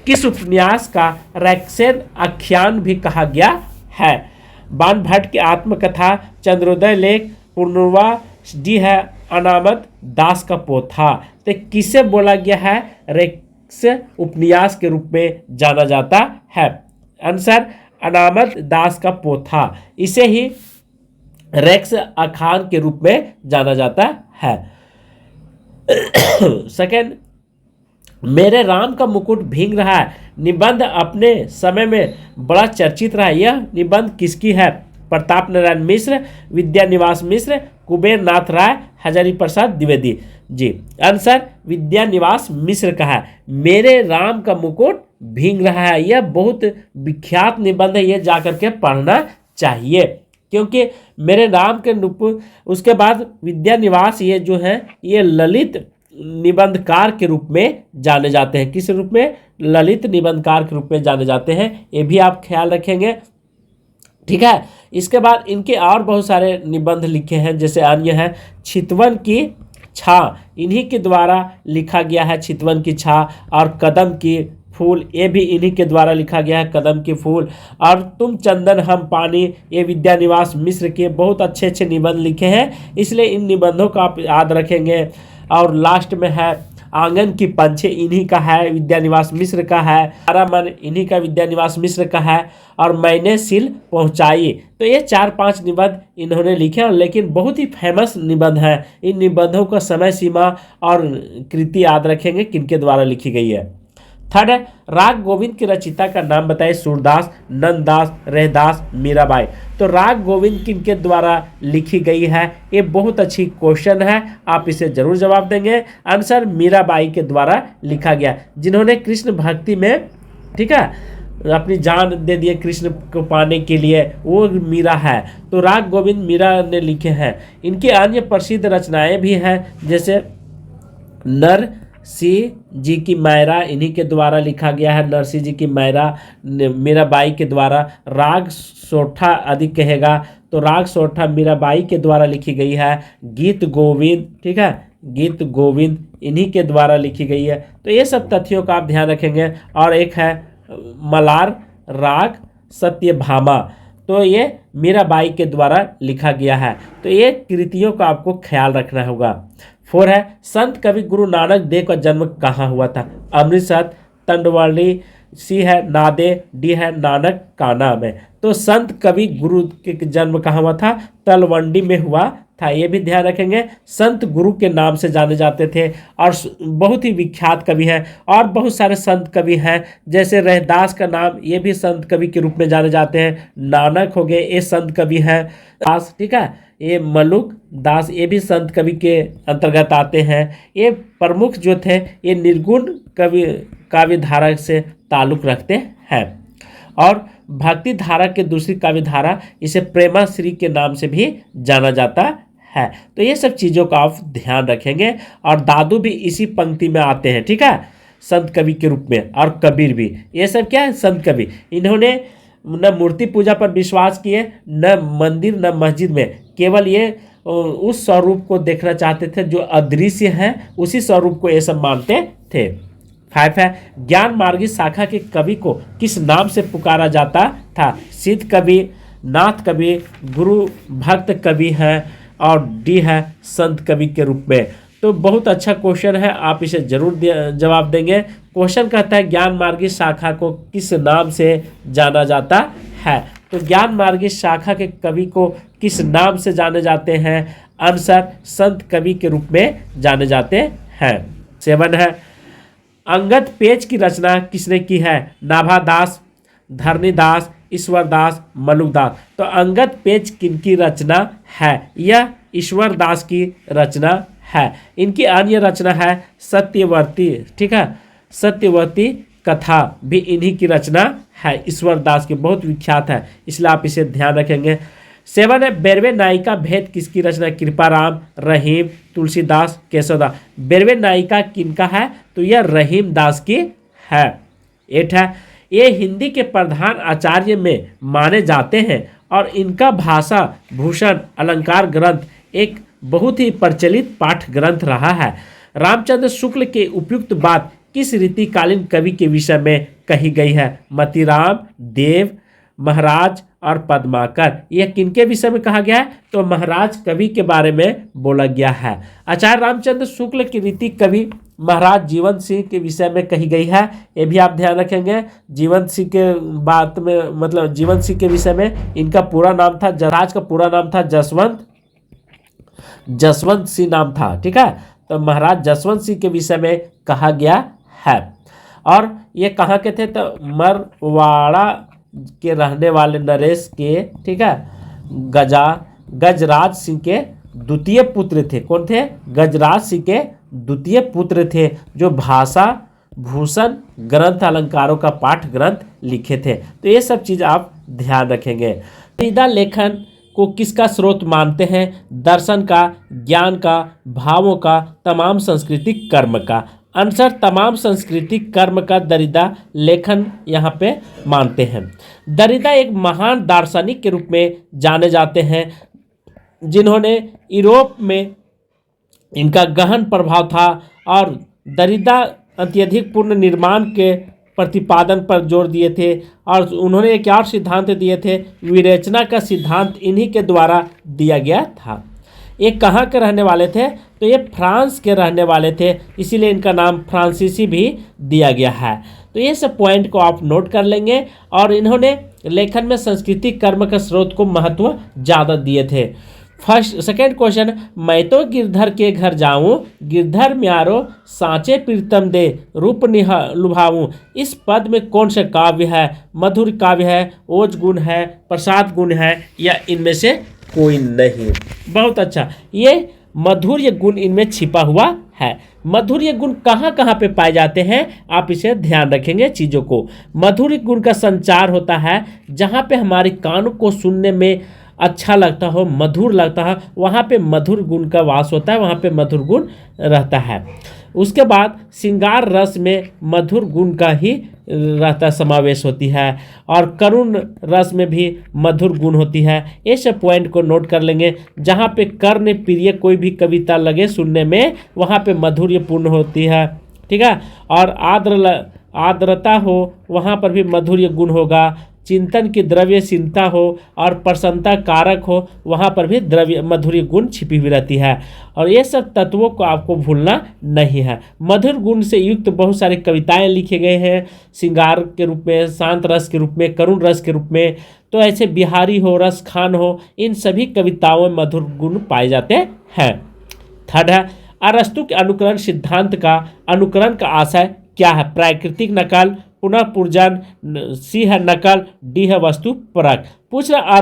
किस उपन्यास का रैक्सेन आख्यान भी कहा गया है? बाण भट्ट की आत्मकथा, चंद्रोदय लेख, पूर्णवा डी है अनामत दास का पोथा। तो किसे बोला गया है? रेक्स उपन्यास के रूप में जाना जाता है। आंसर अनामत दास का पोथा, इसे ही रेक्स आख्यान के रूप में जाना जाता है। सेकंड, मेरे राम का मुकुट भींग रहा है निबंध अपने समय में बड़ा चर्चित रहा। यह निबंध किसकी है? प्रताप नारायण मिश्र, विद्यानिवास मिश्र, कुबेर नाथ राय, हजारी प्रसाद द्विवेदी जी। आंसर विद्यानिवास मिश्र का है। मेरे राम का मुकुट भींग रहा है, यह बहुत विख्यात निबंध है, यह जाकर के पढ़ना चाहिए, क्योंकि मेरे राम के उसके बाद विद्यानिवास ये जो है ये ललित निबंधकार के रूप में जाने जाते हैं। किस रूप में? ललित निबंधकार के रूप में जाने जाते हैं, ये भी आप ख्याल रखेंगे, ठीक है। इसके बाद इनके और बहुत सारे निबंध लिखे हैं, जैसे अन्य है चितवन की छा, इन्हीं के द्वारा लिखा गया है चितवन की छा, और कदम की फूल, ये भी इन्हीं के द्वारा लिखा गया है कदम की फूल, और तुम चंदन हम पानी, ये विद्यानिवास मिश्र के बहुत अच्छे अच्छे निबंध लिखे हैं, इसलिए इन निबंधों को आप याद रखेंगे। और लास्ट में है आंगन की पंछी, इन्हीं का है, विद्यानिवास मिश्र का है। हमारा मन, इन्हीं का, विद्यानिवास मिश्र का है। और मैंने सिल पहुंचाई, तो ये 4-5 निबंध इन्होंने लिखे हैं, लेकिन बहुत ही फेमस निबंध है। इन निबंधों का समय सीमा और कृति याद रखेंगे किनके द्वारा लिखी गई है। थर्ड है राग गोविंद की रचयिता का नाम बताइए। सूरदास, नंददास, रहदास, मीराबाई। तो राग गोविंद किनके द्वारा लिखी गई है? ये बहुत अच्छी क्वेश्चन है, आप इसे जरूर जवाब देंगे। आंसर मीराबाई के द्वारा लिखा गया, जिन्होंने कृष्ण भक्ति में, ठीक है, अपनी जान दे दिए कृष्ण को पाने के लिए, वो मीरा है। तो राग गोविंद मीरा ने लिखे हैं। इनकी अन्य प्रसिद्ध रचनाएं भी हैं, जैसे नरसिंह जी की मायरा, इन्हीं के द्वारा लिखा गया है। नरसिंह जी की मायरा मीराबाई के द्वारा। राग सोठा अधिक कहेगा, तो राग सोठा मीराबाई के द्वारा लिखी गई है। गीत गोविंद, ठीक है, गीत गोविंद इन्हीं के द्वारा लिखी गई है। तो ये सब तथ्यों का आप ध्यान रखेंगे। और एक है मलार राग सत्यभामा, तो ये मीराबाई के द्वारा लिखा गया है। तो ये कृतियों का आपको ख्याल रखना होगा। 4 है संत कवि गुरु नानक देव का जन्म कहाँ हुआ था? अमृतसर, तंडवाली, सी है नादे, डी है नानक काना में। तो संत कवि गुरु के जन्म कहाँ हुआ था? तलवंडी में हुआ था, ये भी ध्यान रखेंगे। संत गुरु के नाम से जाने जाते थे और बहुत ही विख्यात कवि हैं। और बहुत सारे संत कवि हैं, जैसे रहदास का नाम, ये भी संत कवि के रूप में जाने जाते हैं। नानक हो गए, ये संत कवि हैं। दास, ठीक है, ये मलुक दास, ये भी संत कवि के अंतर्गत आते हैं। ये प्रमुख जो थे ये निर्गुण कवि काव्य धारा से ताल्लुक रखते हैं। और भक्ति धारा के दूसरी काव्य धारा, इसे प्रेमाश्री के नाम से भी जाना जाता है। तो ये सब चीज़ों का आप ध्यान रखेंगे। और दादू भी इसी पंक्ति में आते हैं, ठीक है, संत कवि के रूप में। और कबीर भी, ये सब क्या है? संत कवि। इन्होंने न मूर्ति पूजा पर विश्वास किए, न मंदिर, न मस्जिद में, केवल ये उस स्वरूप को देखना चाहते थे जो अदृश्य है, उसी स्वरूप को ये सब मानते थे। 5 है ज्ञान मार्गी शाखा के कवि को किस नाम से पुकारा जाता था? सिद्ध कवि, नाथ कवि, गुरु भक्त कवि है, और डी है संत कवि के रूप में। तो बहुत अच्छा क्वेश्चन है, आप इसे जरूर जवाब देंगे। क्वेश्चन कहता है ज्ञान मार्गी शाखा को किस नाम से जाना जाता है? तो ज्ञान मार्गी शाखा के कवि को किस नाम से जाने जाते हैं? आंसर संत कवि के रूप में जाने जाते हैं। 7 है अंगद पेज की रचना किसने की है? नाभादास, धरणीदास, ईश्वरदास, मलुकदास। तो अंगद पेज किनकी रचना है? यह ईश्वरदास की रचना है। इनकी अन्य रचना है सत्यवर्ती, ठीक है, सत्यवर्ती कथा भी इन्हीं की रचना है, ईश्वरदास की, बहुत विख्यात है, इसलिए आप इसे ध्यान रखेंगे। 7 है बेरवे नायिका भेद किसकी रचना? कृपाराम, रहीम, तुलसीदास, केशवदास। बेरवे नायिका किनका है? तो यह रहीम दास की है। 8 है ये हिंदी के प्रधान आचार्य में माने जाते हैं और इनका भाषा भूषण अलंकार ग्रंथ एक बहुत ही प्रचलित पाठ ग्रंथ रहा है। रामचंद्र शुक्ल के उपयुक्त बात किस रीतिकालीन कवि के विषय में कही गई है? मतीराम, देव, महाराज और पद्माकर। यह किनके विषय में कहा गया है? तो महाराज कवि के बारे में बोला गया है। आचार्य रामचंद्र शुक्ल की रीति कवि महाराज जीवन सिंह के विषय में कही गई है। ये भी आप ध्यान रखेंगे। जीवन सिंह के बात में मतलब जीवन सिंह के विषय में इनका पूरा नाम था, महाराज का पूरा नाम था जसवंत सिंह नाम था। ठीक है, तो महाराज जसवंत सिंह के विषय में कहा गया है। और ये कहाँ के थे? तो मरवाड़ा के रहने वाले नरेश के, ठीक है, गजराज सिंह के द्वितीय पुत्र थे। कौन थे? गजराज सिंह के द्वितीय पुत्र थे, जो भाषा भूषण ग्रंथ अलंकारों का पाठ ग्रंथ लिखे थे। तो ये सब चीज़ आप ध्यान रखेंगे। दरिदा लेखन को किसका स्रोत मानते हैं? दर्शन का, ज्ञान का, भावों का, तमाम सांस्कृतिक कर्म का। आंसर तमाम सांस्कृतिक कर्म का दरिदा लेखन यहाँ पे मानते हैं। दरिदा एक महान दार्शनिक के रूप में जाने जाते हैं, जिन्होंने यूरोप में इनका गहन प्रभाव था। और दरिदा अत्यधिक पूर्ण निर्माण के प्रतिपादन पर जोर दिए थे। और उन्होंने एक और सिद्धांत दिए थे, विवेचना का सिद्धांत इन्हीं के द्वारा दिया गया था। ये कहाँ के रहने वाले थे? तो ये फ्रांस के रहने वाले थे, इसीलिए इनका नाम फ्रांसीसी भी दिया गया है। तो ये सब पॉइंट को आप नोट कर लेंगे। और इन्होंने लेखन में सांस्कृतिक कर्म के स्रोत को महत्व ज़्यादा दिए थे। सेकेंड क्वेश्चन, मैं तो गिरधर के घर जाऊं, गिरधर म्यारो सांचे प्रीतम दे, रूप लुभाऊं। इस पद में कौन सा काव्य है? मधुर काव्य है, ओज गुण है, प्रसाद गुण है, या इनमें से कोई नहीं? बहुत अच्छा, ये मधुर्य गुण इनमें छिपा हुआ है। मधुर्य गुण कहाँ कहाँ पे पाए जाते हैं? आप इसे ध्यान रखेंगे चीज़ों को। मधुर्य गुण का संचार होता है जहाँ पे हमारे कानों को सुनने में अच्छा लगता हो, मधुर लगता है, वहाँ पे मधुर गुण का वास होता है, वहाँ पे मधुर गुण रहता है। उसके बाद श्रृंगार रस में मधुर गुण का ही रहता समावेश होती है। और करुण रस में भी मधुर गुण होती है। ये सब पॉइंट को नोट कर लेंगे। जहाँ पे कर्ण प्रिय कोई भी कविता लगे सुनने में, वहाँ पे मधुर्यपूर्ण होती है। ठीक है, और आर्द्रता हो, वहाँ पर भी मधुर्य गुण होगा। चिंतन की द्रव्यशीलता हो और प्रसन्नता कारक हो, वहाँ पर भी द्रव्य मधुर्य गुण छिपी हुई रहती है। और ये सब तत्वों को आपको भूलना नहीं है। मधुर गुण से युक्त बहुत सारी कविताएं लिखे गए हैं, श्रृंगार के रूप में, शांत रस के रूप में, करुण रस के रूप में। तो ऐसे बिहारी हो, रस खान हो, इन सभी कविताओं में मधुर गुण पाए जाते हैं। थर्ड है, अरस्तु के अनुकरण सिद्धांत का अनुकरण का आशय क्या है? प्राकृतिक नकल, पुनः पूर्जन, सी है नकल, डी है वस्तु परक। पूछ रहा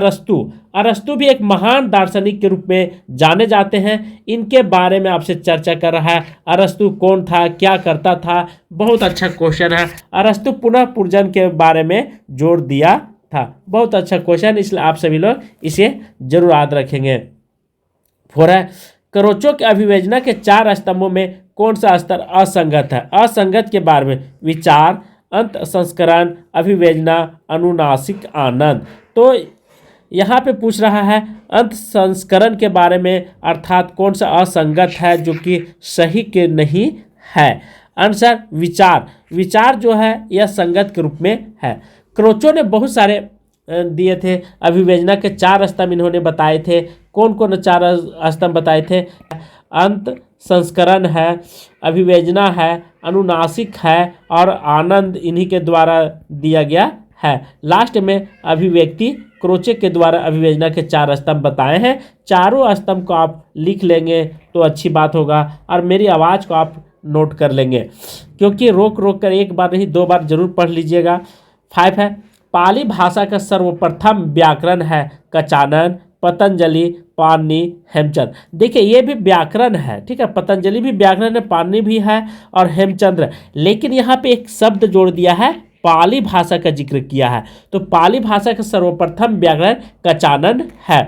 अरस्तु भी एक महान दार्शनिक के रूप में जाने जाते हैं। इनके बारे में आपसे चर्चा कर रहा है। अरस्तु कौन था, क्या करता था? बहुत अच्छा क्वेश्चन है। अरस्तु पुनः पूर्जन के बारे में जोर दिया था। बहुत अच्छा क्वेश्चन, इसलिए आप सभी लोग इसे जरूर याद रखेंगे। फोर है, क्रोचो के अभिव्यंजना के 4 स्तंभों में कौन सा स्तर असंगत है? असंगत के बारे में विचार, अंत संस्करण, अभिव्यंजना, अनुनासिक आनंद। तो यहाँ पे पूछ रहा है अंत संस्करण के बारे में, अर्थात कौन सा असंगत है जो कि सही के नहीं है। आंसर विचार जो है यह संगत के रूप में है। क्रोचो ने बहुत सारे दिए थे। अभिव्यंजना के 4 स्तंभ इन्होंने बताए थे। कौन कौन 4 स्तंभ बताए थे? अंत संस्करण है, अभिव्यंजना है, अनुनासिक है और आनंद इन्हीं के द्वारा दिया गया है। लास्ट में अभिव्यक्ति क्रोचे के द्वारा अभिव्यंजना के 4 स्तंभ बताए हैं। चारों स्तंभ को आप लिख लेंगे तो अच्छी बात होगा। और मेरी आवाज़ को आप नोट कर लेंगे, क्योंकि रोक कर एक बार नहीं 2 बार जरूर पढ़ लीजिएगा। 5 है, पाली भाषा का सर्वप्रथम व्याकरण है कचानन, पतंजलि, पाणिनि, हेमचंद्र। देखिए ये भी व्याकरण है, ठीक है, पतंजलि भी व्याकरण है, पाणिनि भी है और हेमचंद्र। लेकिन यहाँ पे एक शब्द जोड़ दिया है, पाली भाषा का जिक्र किया है। तो पाली भाषा का सर्वप्रथम व्याकरण कचानन है।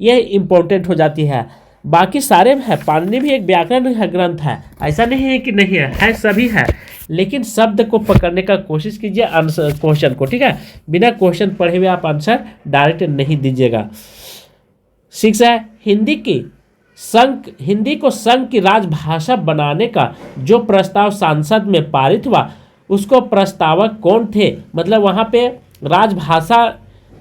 यह इंपॉर्टेंट हो जाती है। बाकी सारे है, पाणिनि भी एक व्याकरण है, ग्रंथ है, ऐसा नहीं है कि नहीं है सभी है। लेकिन शब्द को पकड़ने का कोशिश कीजिए आंसर क्वेश्चन को, ठीक है। बिना क्वेश्चन पढ़े हुए आप आंसर डायरेक्ट नहीं दीजिएगा। 6 है, हिंदी की हिंदी को संघ की राजभाषा बनाने का जो प्रस्ताव संसद में पारित हुआ, उसको प्रस्तावक कौन थे? मतलब वहाँ पे राजभाषा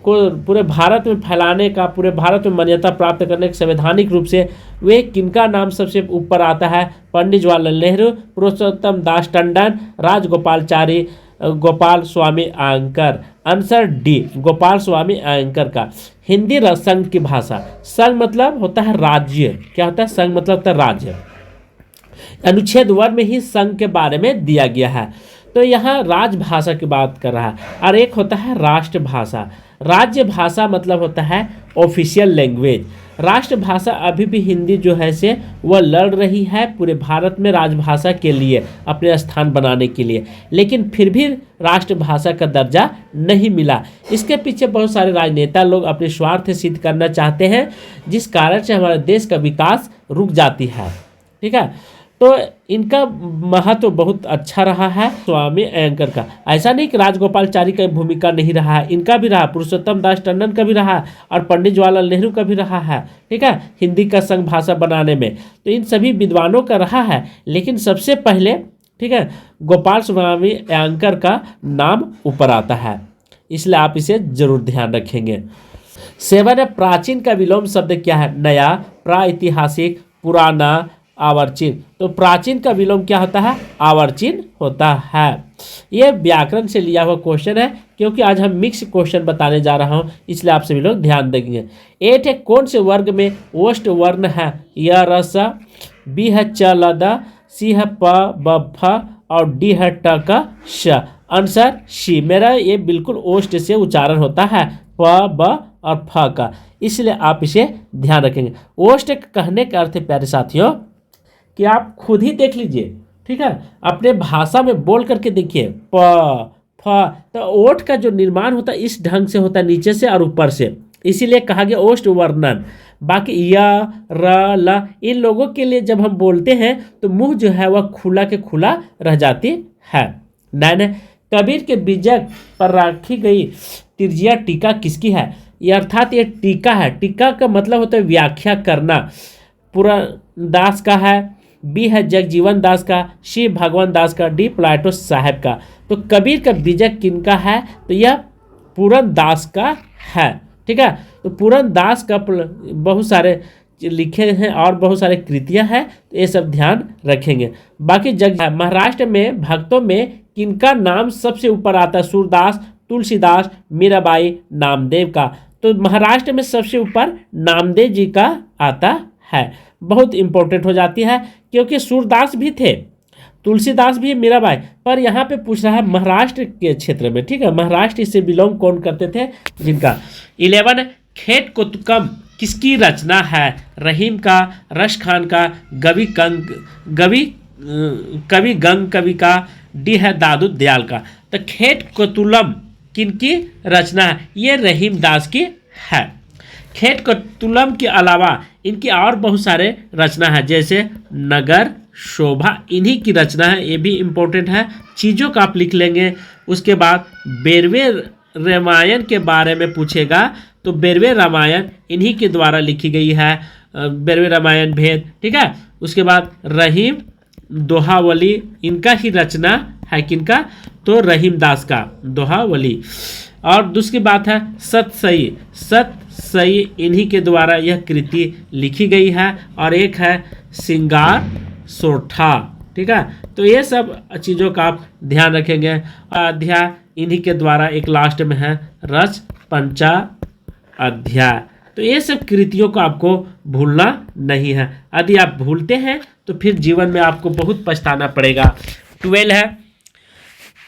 को पूरे भारत में फैलाने का, पूरे भारत में मान्यता प्राप्त करने के संवैधानिक रूप से वे किनका नाम सबसे ऊपर आता है? पंडित जवाहरलाल नेहरू, पुरुषोत्तम दास टंडन, राजगोपालचारी, गोपाल स्वामी अयंकर। आंसर डी, गोपाल स्वामी अयंकर का। हिंदी संघ की भाषा। संघ मतलब होता है राज्य। क्या होता है? संघ मतलब होता है राज्य। अनुच्छेद 1 में ही संघ के बारे में दिया गया है। तो यहाँ राजभाषा की बात कर रहा है, और एक होता है राष्ट्रभाषा। राज्य भाषा मतलब होता है ऑफिशियल लैंग्वेज। राष्ट्रभाषा अभी भी हिंदी जो है से वह लड़ रही है पूरे भारत में राजभाषा के लिए, अपने स्थान बनाने के लिए, लेकिन फिर भी राष्ट्रभाषा का दर्जा नहीं मिला। इसके पीछे बहुत सारे राजनेता लोग अपने स्वार्थ सिद्ध करना चाहते हैं, जिस कारण से हमारे देश का विकास रुक जाती है। ठीक है, तो इनका महत्व बहुत अच्छा रहा है स्वामी अयंकर का। ऐसा नहीं कि राजगोपालचारी का भूमिका नहीं रहा है, इनका भी रहा, पुरुषोत्तम दास टंडन का भी रहा, और पंडित जवाहरलाल नेहरू का भी रहा है। ठीक है, हिंदी का संघ भाषा बनाने में तो इन सभी विद्वानों का रहा है, लेकिन सबसे पहले, ठीक है, गोपाल स्वामी अयंकर का नाम ऊपर आता है, इसलिए आप इसे जरूर ध्यान रखेंगे। 7 है, प्राचीन का विलोम शब्द क्या है? नया, प्राइतिहासिक, पुराना, आवर्चीन। तो प्राचीन का विलोम क्या होता है? आवर्चीन होता है। यह व्याकरण से लिया हुआ क्वेश्चन है, क्योंकि आज हम मिक्स क्वेश्चन बताने जा रहा हूं, इसलिए आप सभी लोग ध्यान देंगे। 8 है, कौन से वर्ग में ओष्ठ वर्ण है? य र स, बी है च ल द, सी है प ब फ, और डी है ट क श। Answer C. मेरा ये बिल्कुल ओष्ठ से उच्चारण होता है, प ब और फ का, इसलिए आप इसे ध्यान रखेंगे। ओष्ठ कहने का अर्थ है प्यारे साथियों कि आप खुद ही देख लीजिए, ठीक है, अपने भाषा में बोल करके देखिए, प फ। तो ओठ का जो निर्माण होता है इस ढंग से होता है, नीचे से और ऊपर से, इसीलिए कहा गया ओष्ठ वर्णन। बाकी य र ल इन लोगों के लिए जब हम बोलते हैं तो मुंह जो है वह खुला के खुला रह जाती है। 9 है, कबीर के बीजक पर रखी गई तिरजिया टीका किसकी है? ये अर्थात ये टीका है। टीका का मतलब होता है व्याख्या करना। पुरन दास का है, बी है जगजीवन दास का, सी भगवान दास का, डी प्लाटो साहब का। तो कबीर का बीजक किनका है? तो यह पूरन दास का है। ठीक है, तो पूरन दास का बहुत सारे लिखे हैं और बहुत सारे कृतियां हैं, तो ये सब ध्यान रखेंगे। बाकी महाराष्ट्र में भक्तों में किनका नाम सबसे ऊपर आता है? सूरदास, तुलसीदास, मीराबाई, नामदेव का। तो महाराष्ट्र में सबसे ऊपर नामदेव जी का आता है। बहुत इंपॉर्टेंट हो जाती है, क्योंकि सूरदास भी थे, तुलसीदास भी, मीराबाई, पर यहाँ पे पूछ रहा है महाराष्ट्र के क्षेत्र में। ठीक है, महाराष्ट्र से बिलोंग कौन करते थे जिनका। 11 खेत कुतुकम किसकी रचना है? रहीम का, रश खान का, कवि गंग कवि का, डी है दादू दयाल का। तो खेत कुतुलम किनकी रचना है? ये रहीम दास की है। खेत कुतुलम के अलावा इनकी और बहुत सारे रचना है, जैसे नगर शोभा, इन्हीं की रचना है, ये भी इम्पोर्टेंट है, चीज़ों का आप लिख लेंगे। उसके बाद बेरवे रामायण के बारे में पूछेगा, तो बेरवे रामायण इन्हीं के द्वारा लिखी गई है, बेरवे रामायण भेद। ठीक है, उसके बाद रहीम दोहावली इनका ही रचना है, किनका? तो रहीम दास का दोहावली। और दूसरी बात है सतसई इन्हीं के द्वारा यह कृति लिखी गई है, और एक है सिंगार सोठा। ठीक है, तो ये सब चीज़ों का आप ध्यान रखेंगे। अध्याय इन्हीं के द्वारा एक लास्ट में है रस पंचा अध्याय। तो ये सब कृतियों को आपको भूलना नहीं है, यदि आप भूलते हैं तो फिर जीवन में आपको बहुत पछताना पड़ेगा। 12 है,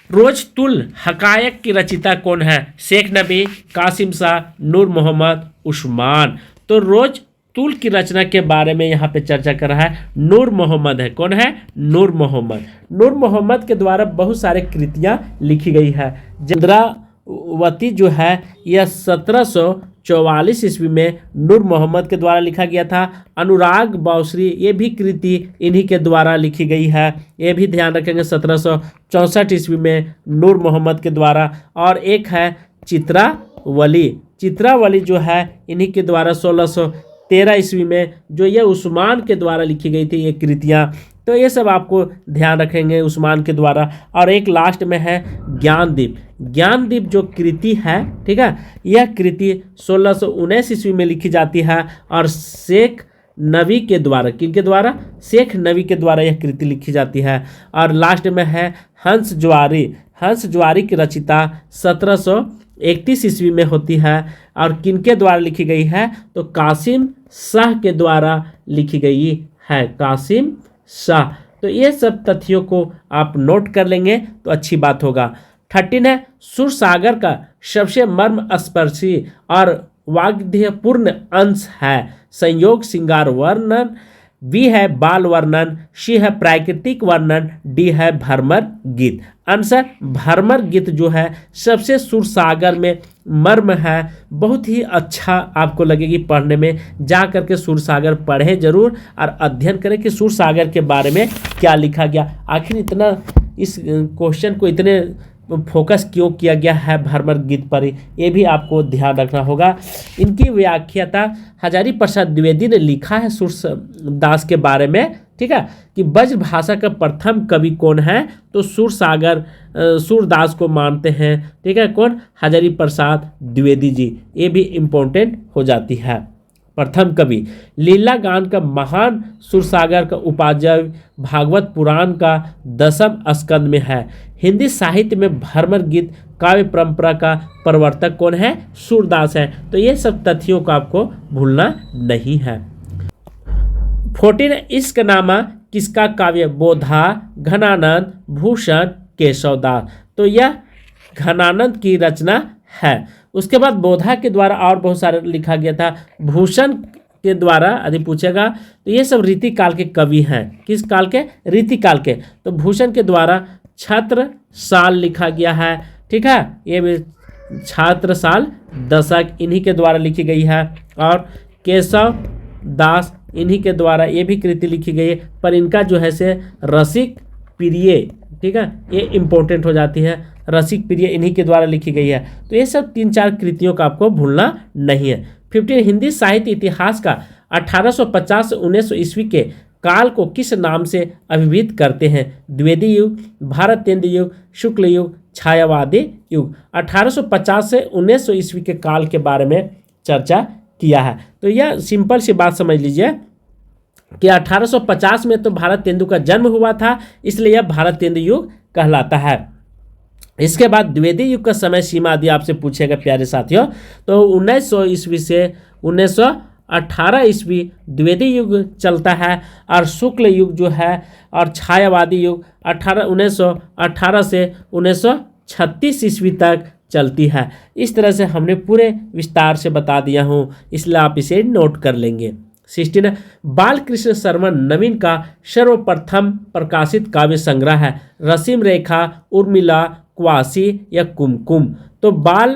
रोजतुल हकायक की रचिता कौन है? शेख नबी, कासिम शाह, नूर मोहम्मद, उस्मान। तो रोजतुल की रचना के बारे में यहाँ पे चर्चा कर रहा है, नूर मोहम्मद है। कौन है? नूर मोहम्मद। नूर मोहम्मद के द्वारा बहुत सारे कृतियाँ लिखी गई है। चंद्रावती जो है यह 1744 ईस्वी में नूर मोहम्मद के द्वारा लिखा गया था। अनुराग बावश्री ये भी कृति इन्हीं के द्वारा लिखी गई है, ये भी ध्यान रखेंगे, 1764 ईस्वी में नूर मोहम्मद के द्वारा। और एक है चित्रावली, चित्रावली जो है इन्हीं के द्वारा 13 ईस्वी में, जो ये उस्मान के द्वारा लिखी गई थी ये कृतियाँ। तो ये सब आपको ध्यान रखेंगे उस्मान के द्वारा। और एक लास्ट में है ज्ञानदीप। ज्ञानदीप जो कृति है, ठीक है, यह कृति 1619 ईस्वी में लिखी जाती है और शेख नबी के द्वारा, किनके द्वारा? शेख नबी के द्वारा यह कृति लिखी जाती है। और लास्ट में है हंस ज्वारी। हंस ज्वारी की रचिता 1731 ईस्वी में होती है और किनके द्वारा लिखी गई है? तो कासिम शाह के द्वारा लिखी गई है, कासिम शाह। तो ये सब तथ्यों को आप नोट कर लेंगे तो अच्छी बात होगा। 13 है सुरसागर का सबसे मर्मस्पर्शी और वाग्देयपूर्ण अंश है संयोग श्रृंगार वर्णन, बी है बाल वर्णन, सी है प्राकृतिक वर्णन, डी है भ्रमर गीत। आंसर भ्रमर गीत जो है सबसे सुरसागर में मर्म है, बहुत ही अच्छा आपको लगेगी पढ़ने में। जा करके सुरसागर पढ़ें जरूर और अध्ययन करें कि सुरसागर के बारे में क्या लिखा गया, आखिर इतना इस क्वेश्चन को इतने फोकस क्यों किया गया है भ्रमर गीत पर, ये भी आपको ध्यान रखना होगा। इनकी व्याख्याता हजारी प्रसाद द्विवेदी ने लिखा है सूरदास के बारे में, ठीक है, कि ब्रज भाषा का प्रथम कवि कौन है? तो सूरसागर सूरदास को मानते हैं, ठीक है। कौन? हजारी प्रसाद द्विवेदी जी। ये भी इम्पोर्टेंट हो जाती है। प्रथम कवि लीला गान का महान सूरसागर का उपाध्याय भागवत पुराण का 10वें स्कंद में है। हिंदी साहित्य में भ्रमर गीत काव्य परंपरा का प्रवर्तक कौन है? सूरदास है। तो ये सब तथ्यों को आपको भूलना नहीं है। 14 इश्कनामा किसका काव्य? बोधा, घनानंद, भूषण, केशवदास। तो यह घनानंद की रचना है। उसके बाद बोधा के द्वारा और बहुत सारे लिखा गया था। भूषण के द्वारा यदि पूछेगा तो ये सब रीति काल के कवि हैं। किस काल के? रीति काल के। तो भूषण के द्वारा छत्र साल लिखा गया है, ठीक है, ये भी छात्र साल दशक इन्हीं के द्वारा लिखी गई है। और केशव दास इन्हीं के द्वारा ये भी कृति लिखी गई है, पर इनका जो है से रसिक प्रिय, ठीक है, ये इम्पोर्टेंट हो जाती है। रसिक प्रिय इन्हीं के द्वारा लिखी गई है। तो ये सब 3-4 कृतियों का आपको भूलना नहीं है। 15 हिंदी साहित्य इतिहास का 1850 से 1900 ईस्वी के काल को किस नाम से अभिहित करते हैं? द्विवेदी युग, भारतेंद्र युग, शुक्ल युग, छायावादी युग। 1850 से 1900 ईस्वी के काल के बारे में चर्चा किया है। तो यह सिंपल सी बात समझ लीजिए कि 1850 में तो भारतेंदु का जन्म हुआ था, इसलिए यह भारतेंदु युग कहलाता है। इसके बाद द्विवेदी युग का समय सीमा यदि आपसे पूछेगा प्यारे साथियों, तो 1900 ईस्वी से 1918 ईस्वी द्विवेदी युग चलता है और शुक्ल युग जो है और छायावादी युग 1918 से 1936 ईस्वी तक चलती है। इस तरह से हमने पूरे विस्तार से बता दिया हूँ, इसलिए आप इसे नोट कर लेंगे। 16 बालकृष्ण शर्मा नवीन का सर्वप्रथम प्रकाशित काव्य संग्रह है। रसीम रेखा, उर्मिला, क्वासी या कुमकुम। तो बाल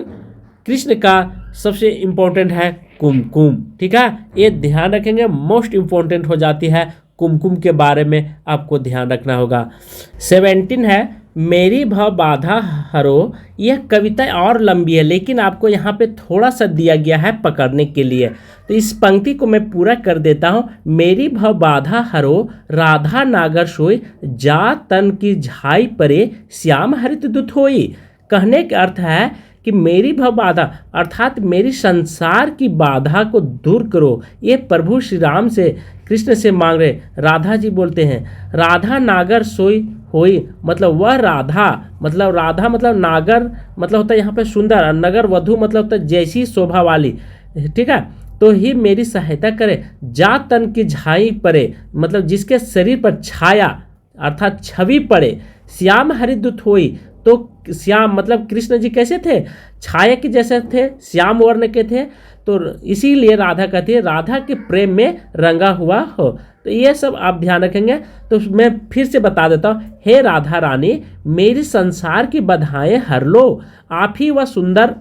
कृष्ण का सबसे इम्पोर्टेंट है कुमकुम, ठीक है, ये ध्यान रखेंगे, मोस्ट इम्पोर्टेंट हो जाती है। कुमकुम के बारे में आपको ध्यान रखना होगा। 17 है मेरी भव बाधा हरो। यह कविता और लंबी है लेकिन आपको यहाँ पे थोड़ा सा दिया गया है पकड़ने के लिए, तो इस पंक्ति को मैं पूरा कर देता हूँ। मेरी भव बाधा हरो, राधा नागर सोई, जा तन की झाई परे, श्याम हरित दुत होई। कहने का अर्थ है कि मेरी भव बाधा अर्थात मेरी संसार की बाधा को दूर करो। ये प्रभु श्री राम से, कृष्ण से मांग रहे। राधा जी बोलते हैं राधा नागर सोई होई, मतलब वह राधा, मतलब राधा मतलब नागर मतलब होता है यहाँ पे सुंदर, और नगर वधु मतलब होता है जैसी शोभा वाली, ठीक है, तो ही मेरी सहायता करे। जा तन की झाई पड़े, मतलब जिसके शरीर पर छाया अर्थात छवि पड़े। श्याम हरिदूत होई, तो श्याम मतलब कृष्ण जी कैसे थे? छाया के जैसे थे, श्याम वर्ण के थे, तो इसीलिए राधा कहती है राधा के प्रेम में रंगा हुआ हो। तो ये सब आप ध्यान रखेंगे। तो मैं फिर से बता देता हूँ, हे राधा रानी मेरी संसार की बधाएं हर लो। आप ही वह सुंदर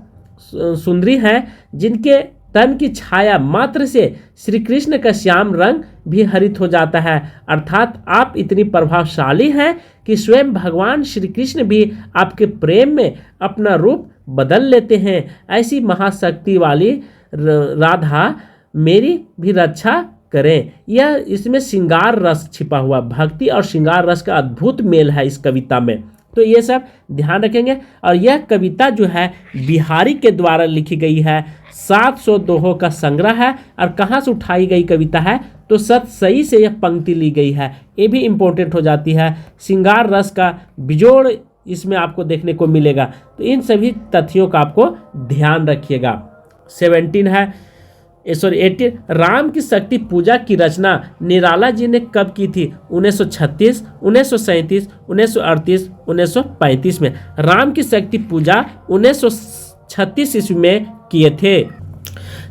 सुंदरी हैं जिनके तन की छाया मात्र से श्री कृष्ण का श्याम रंग भी हरित हो जाता है। अर्थात आप इतनी प्रभावशाली हैं कि स्वयं भगवान श्री कृष्ण भी आपके प्रेम में अपना रूप बदल लेते हैं। ऐसी महाशक्ति वाली राधा मेरी भी रक्षा करें। यह इसमें श्रृंगार रस छिपा हुआ, भक्ति और श्रृंगार रस का अद्भुत मेल है इस कविता में, तो ये सब ध्यान रखेंगे। और यह कविता जो है बिहारी के द्वारा लिखी गई है, 700 दोहों का संग्रह है। और कहाँ से उठाई गई कविता है, तो सतसई से यह पंक्ति ली गई है, ये भी इंपॉर्टेंट हो जाती है। श्रृंगार रस का बिजोड़ इसमें आपको देखने को मिलेगा, तो इन सभी तथ्यों का आपको ध्यान रखिएगा। 17 है 18, राम की शक्ति पूजा की रचना निराला जी ने कब की थी? 1936, 1937, 1938, 1935 में। राम की शक्ति पूजा 1936 ईस्वी में किए थे।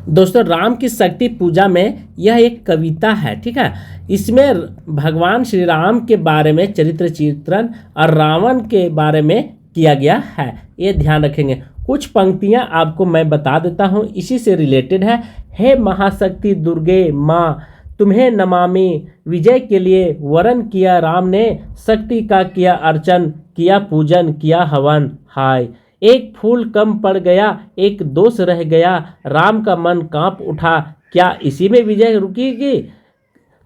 दोस्तों, राम की शक्ति पूजा में यह एक कविता है, ठीक है। इसमें भगवान श्री राम के बारे में चरित्र चित्रण और रावण के बारे में किया गया है, ये ध्यान रखेंगे। कुछ पंक्तियां आपको मैं बता देता हूं, इसी से रिलेटेड है। हे महाशक्ति दुर्गे माँ, तुम्हें नमामि, विजय के लिए वरण किया राम ने, शक्ति का किया अर्चन, किया पूजन, किया हवन। हाय, एक फूल कम पड़ गया, एक दोष रह गया, राम का मन कांप उठा, क्या इसी में विजय रुकेगी?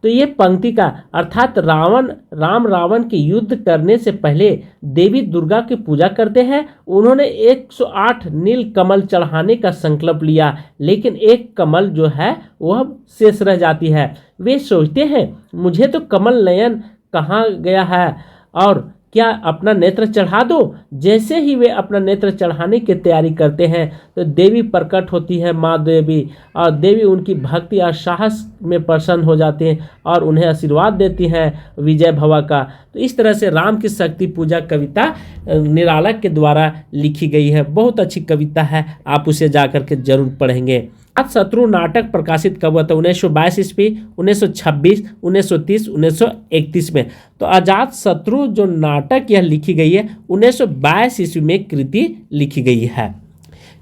तो ये पंक्ति का अर्थात राम रावण के युद्ध करने से पहले देवी दुर्गा की पूजा करते हैं। उन्होंने 108 नील कमल चढ़ाने का संकल्प लिया, लेकिन एक कमल जो है वह शेष रह जाती है। वे सोचते हैं मुझे तो कमल नयन कहाँ गया है, और क्या अपना नेत्र चढ़ा दो? जैसे ही वे अपना नेत्र चढ़ाने की तैयारी करते हैं तो देवी प्रकट होती है, माँ देवी, और देवी उनकी भक्ति और साहस में प्रसन्न हो जाते हैं और उन्हें आशीर्वाद देती हैं विजय भवा का। तो इस तरह से राम की शक्ति पूजा कविता निराला के द्वारा लिखी गई है, बहुत अच्छी कविता है, आप उसे जाकर के जरूर पढ़ेंगे। अजातशत्रु नाटक प्रकाशित कब हुआ था? 1922 ईस्वी, 1926, 1930, 1931 में। तो अजातशत्रु जो नाटक यह लिखी गई है 1922 ईस्वी में कृति लिखी गई है।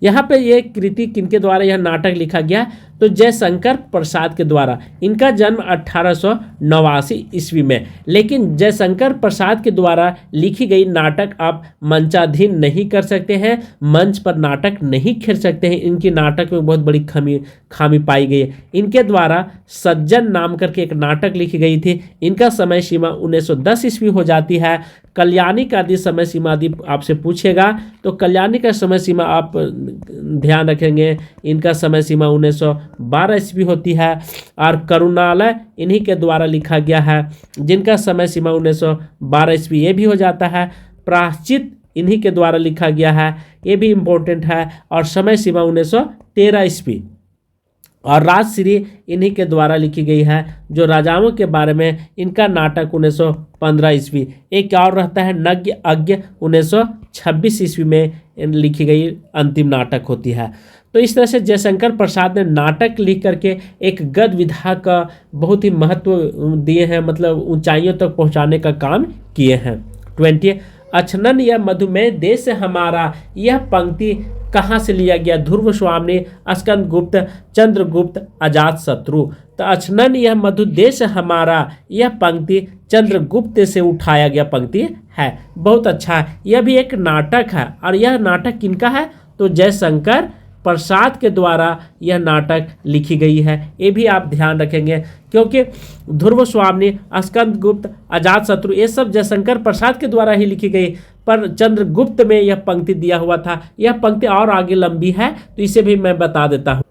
यहाँ पे ये कृति किनके द्वारा यह नाटक लिखा गया? तो जयशंकर प्रसाद के द्वारा। इनका जन्म 1889 ईस्वी में, लेकिन जयशंकर प्रसाद के द्वारा लिखी गई नाटक आप मंचाधीन नहीं कर सकते हैं, मंच पर नाटक नहीं खेल सकते हैं। इनकी नाटक में बहुत बड़ी खामी पाई गई है। इनके द्वारा सज्जन नाम करके एक नाटक लिखी गई थी। इनका समय सीमा 1910 ईस्वी हो जाती है। कल्याणी का आदि समय सीमा आदि आपसे पूछेगा, तो कल्याणी का समय सीमा आप ध्यान रखेंगे, इनका समय सीमा 1912 ईस्वी होती है। और करुणालय इन्हीं के द्वारा लिखा गया है, जिनका समय सीमा 1912 ईस्वी ये भी हो जाता है। प्रायश्चित इन्हीं के द्वारा लिखा गया है, ये भी इम्पोर्टेंट है, और समय सीमा 1913 ईस्वी। और राजश्री इन्हीं के द्वारा लिखी गई है, जो राजाओं के बारे में, इनका नाटक 1915 ईस्वी। एक और रहता है नज्ञ अज्ञ, 1926 ईस्वी में लिखी गई अंतिम नाटक होती है। तो इस तरह से जयशंकर प्रसाद ने नाटक लिख करके एक गद्य विधा का बहुत ही महत्व दिए हैं, मतलब ऊंचाइयों तक पहुंचाने का काम किए हैं। 20 अछनन या मधुमेह देश हमारा, यह पंक्ति कहाँ से लिया गया? ध्रुव स्वामी, स्कंद गुप्त, चंद्रगुप्त, अजातशत्रु। तो अछनन यह मधु देश हमारा, यह पंक्ति चंद्रगुप्त से उठाया गया पंक्ति है। बहुत अच्छा है, यह भी एक नाटक है। और यह नाटक किनका है? तो जयशंकर प्रसाद के द्वारा यह नाटक लिखी गई है, ये भी आप ध्यान रखेंगे, क्योंकि ध्रुव स्वामी, स्कंद गुप्त, अजातशत्रु ये सब जयशंकर प्रसाद के द्वारा ही लिखी गई, पर चंद्रगुप्त में यह पंक्ति दिया हुआ था। यह पंक्ति और आगे लंबी है, तो इसे भी मैं बता देता हूँ।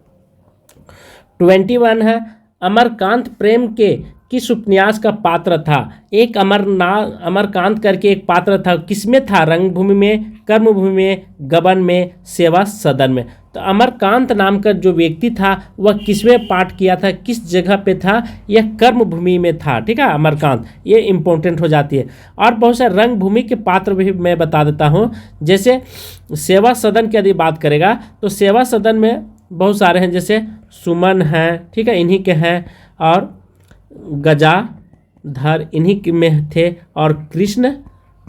21 है अमरकांत प्रेम के किस उपन्यास का पात्र था? एक अमरकांत करके एक पात्र था, किसमें था? रंगभूमि में, कर्मभूमि में, गबन में, सेवा सदन में। तो अमरकांत नाम का जो व्यक्ति था वह किसमें पाठ किया था, किस जगह पे था? यह कर्मभूमि में था, ठीक है। अमरकांत ये इंपॉर्टेंट हो जाती है। और बहुत सारे रंगभूमि के पात्र भी मैं बता देता हूँ, जैसे सेवा सदन की यदि बात करेगा तो सेवा सदन में बहुत सारे हैं, जैसे सुमन हैं, ठीक है, इन्हीं के हैं, और गजाधर इन्हीं में थे, और कृष्ण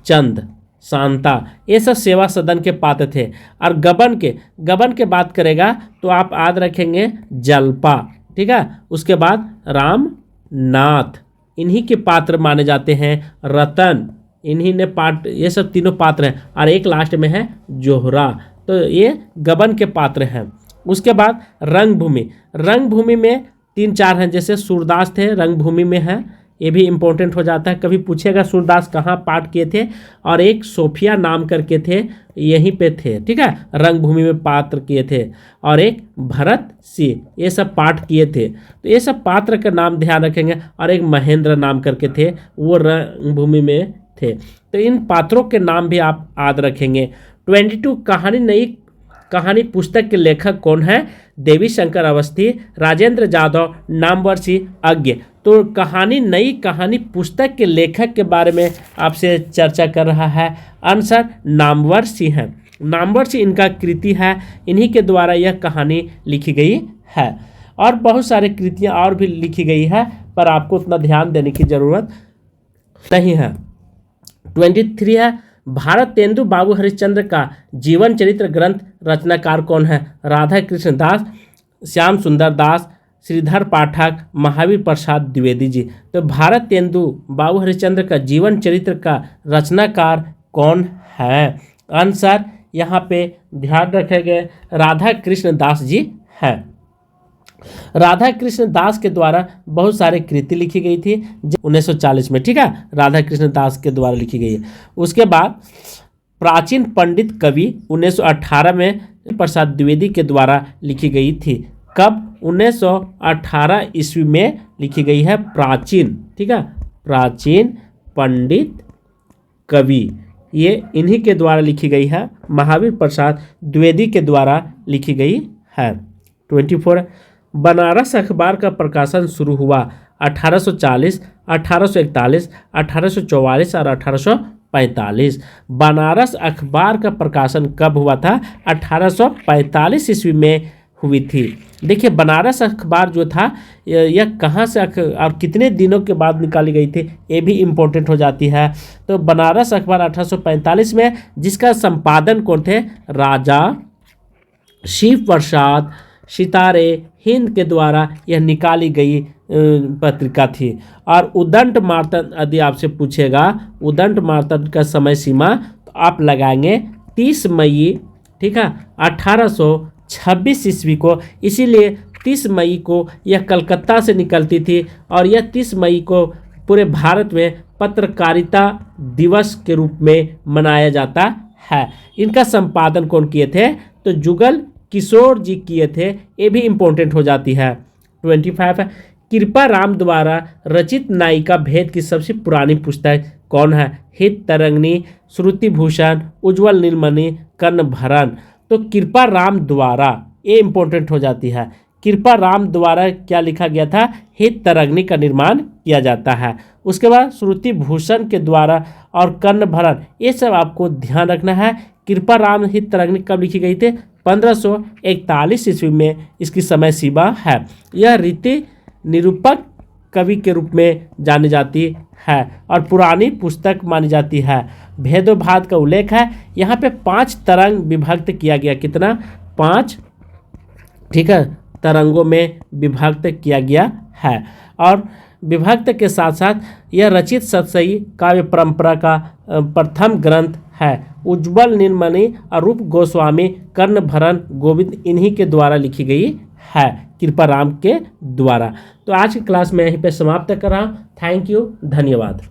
चंद, शांता, ये सब सेवा सदन के पात्र थे। और गबन के बात करेगा तो आप याद रखेंगे जलपा, ठीक है। उसके बाद रामनाथ इन्हीं के पात्र माने जाते हैं। रतन इन्हीं ने पाठ, ये सब तीनों पात्र हैं। और एक लास्ट में है जोहरा, तो ये गबन के पात्र हैं। उसके बाद रंगभूमि, रंगभूमि में 3-4 हैं, जैसे सूरदास थे रंगभूमि में है, ये भी इम्पोर्टेंट हो जाता है, कभी पूछेगा सूरदास कहाँ पाठ किए थे, और एक सोफिया नाम करके थे यहीं पे थे, ठीक है, रंगभूमि में पात्र किए थे, और एक भरत सिंह, ये सब पाठ किए थे। तो ये सब पात्र का नाम ध्यान रखेंगे, और एक महेंद्र नाम करके थे वो रंगभूमि में थे। तो इन पात्रों के नाम भी आप याद रखेंगे। 22 कहानी नई कहानी पुस्तक के लेखक कौन है? देवी शंकर अवस्थी, राजेंद्र जाधव, नामवर सिंह, अज्ञ। तो कहानी नई कहानी पुस्तक के लेखक के बारे में आपसे चर्चा कर रहा है, आंसर नामवर सिंह है। नामवर सिंह इनका कृति है, इन्हीं के द्वारा यह कहानी लिखी गई है। और बहुत सारे कृतियाँ और भी लिखी गई है, पर आपको उतना ध्यान देने की जरूरत नहीं है। 23 है, भारत तेंदु बाबू हरिश्चंद्र का जीवन चरित्र ग्रंथ रचनाकार कौन है? राधा कृष्ण दास, श्याम सुंदर दास, श्रीधर पाठक, महावीर प्रसाद द्विवेदी जी। तो भारत तेंदु बाबू हरिश्चंद्र का जीवन चरित्र का रचनाकार कौन है? आंसर यहाँ पे ध्यान रखेंगे राधा कृष्ण दास जी है। राधा कृष्ण दास के द्वारा बहुत सारे कृति लिखी गई थी 1940 में, ठीक है, राधा कृष्ण दास के द्वारा लिखी गई है। उसके बाद प्राचीन पंडित कवि 1918 में प्रसाद द्विवेदी के द्वारा लिखी गई थी। कब? 1918 ईस्वी में लिखी गई है प्राचीन, ठीक है, प्राचीन पंडित कवि, ये इन्हीं के द्वारा लिखी गई है, महावीर प्रसाद द्विवेदी के द्वारा लिखी गई है। 24 बनारस अखबार का प्रकाशन शुरू हुआ 1840, 1841, 1844 और 1845। बनारस अखबार का प्रकाशन कब हुआ था? 1845 ईस्वी में हुई थी। देखिए बनारस अखबार जो था यह कहाँ से और कितने दिनों के बाद निकाली गई थी, ये भी इम्पोर्टेंट हो जाती है। तो बनारस अखबार 1845 में, जिसका संपादन कौन थे? राजा शिव प्रसाद सितारे हिंद के द्वारा यह निकाली गई पत्रिका थी। और उदंड मार्तंड यदि आपसे पूछेगा उदंड मार्तंड का समय सीमा, तो आप लगाएंगे 30 मई, ठीक है, 1826 ईस्वी को। इसीलिए 30 मई को यह कलकत्ता से निकलती थी, और यह 30 मई को पूरे भारत में पत्रकारिता दिवस के रूप में मनाया जाता है। इनका संपादन कौन किए थे? तो जुगल किशोर जी किए थे, ये भी इम्पोर्टेंट हो जाती है। 25 है, कृपा राम द्वारा रचित नायिका भेद की सबसे पुरानी पुस्तक कौन है? हित तरंगिणी, श्रुति भूषण, उज्ज्वल नीलमणि, कर्णभरण। तो कृपा राम द्वारा ये इम्पोर्टेंट हो जाती है। कृपा राम द्वारा क्या लिखा गया था? हित तरंगिणी का निर्माण किया जाता है। उसके बाद श्रुति भूषण के द्वारा और कर्णभरण, ये सब आपको ध्यान रखना है। कृपा राम हित तरंगिणी कब लिखी गई थी? 1541 ईस्वी में इसकी समय सीमा है। यह रीति निरूपक कवि के रूप में जानी जाती है और पुरानी पुस्तक मानी जाती है। भेदोभाद का उल्लेख है। यहाँ पे 5 तरंग विभक्त किया गया। कितना? 5, ठीक है, तरंगों में विभक्त किया गया है। और विभक्त के साथ साथ यह रचित सतसई काव्य परंपरा का प्रथम ग्रंथ है। उज्ज्वल नीलमणि और रूप गोस्वामी, कर्णभरण, गोविंद इन्हीं के द्वारा लिखी गई है, कृपा राम के द्वारा। तो आज की क्लास में यहीं पे समाप्त कर रहा हूँ। थैंक यू, धन्यवाद।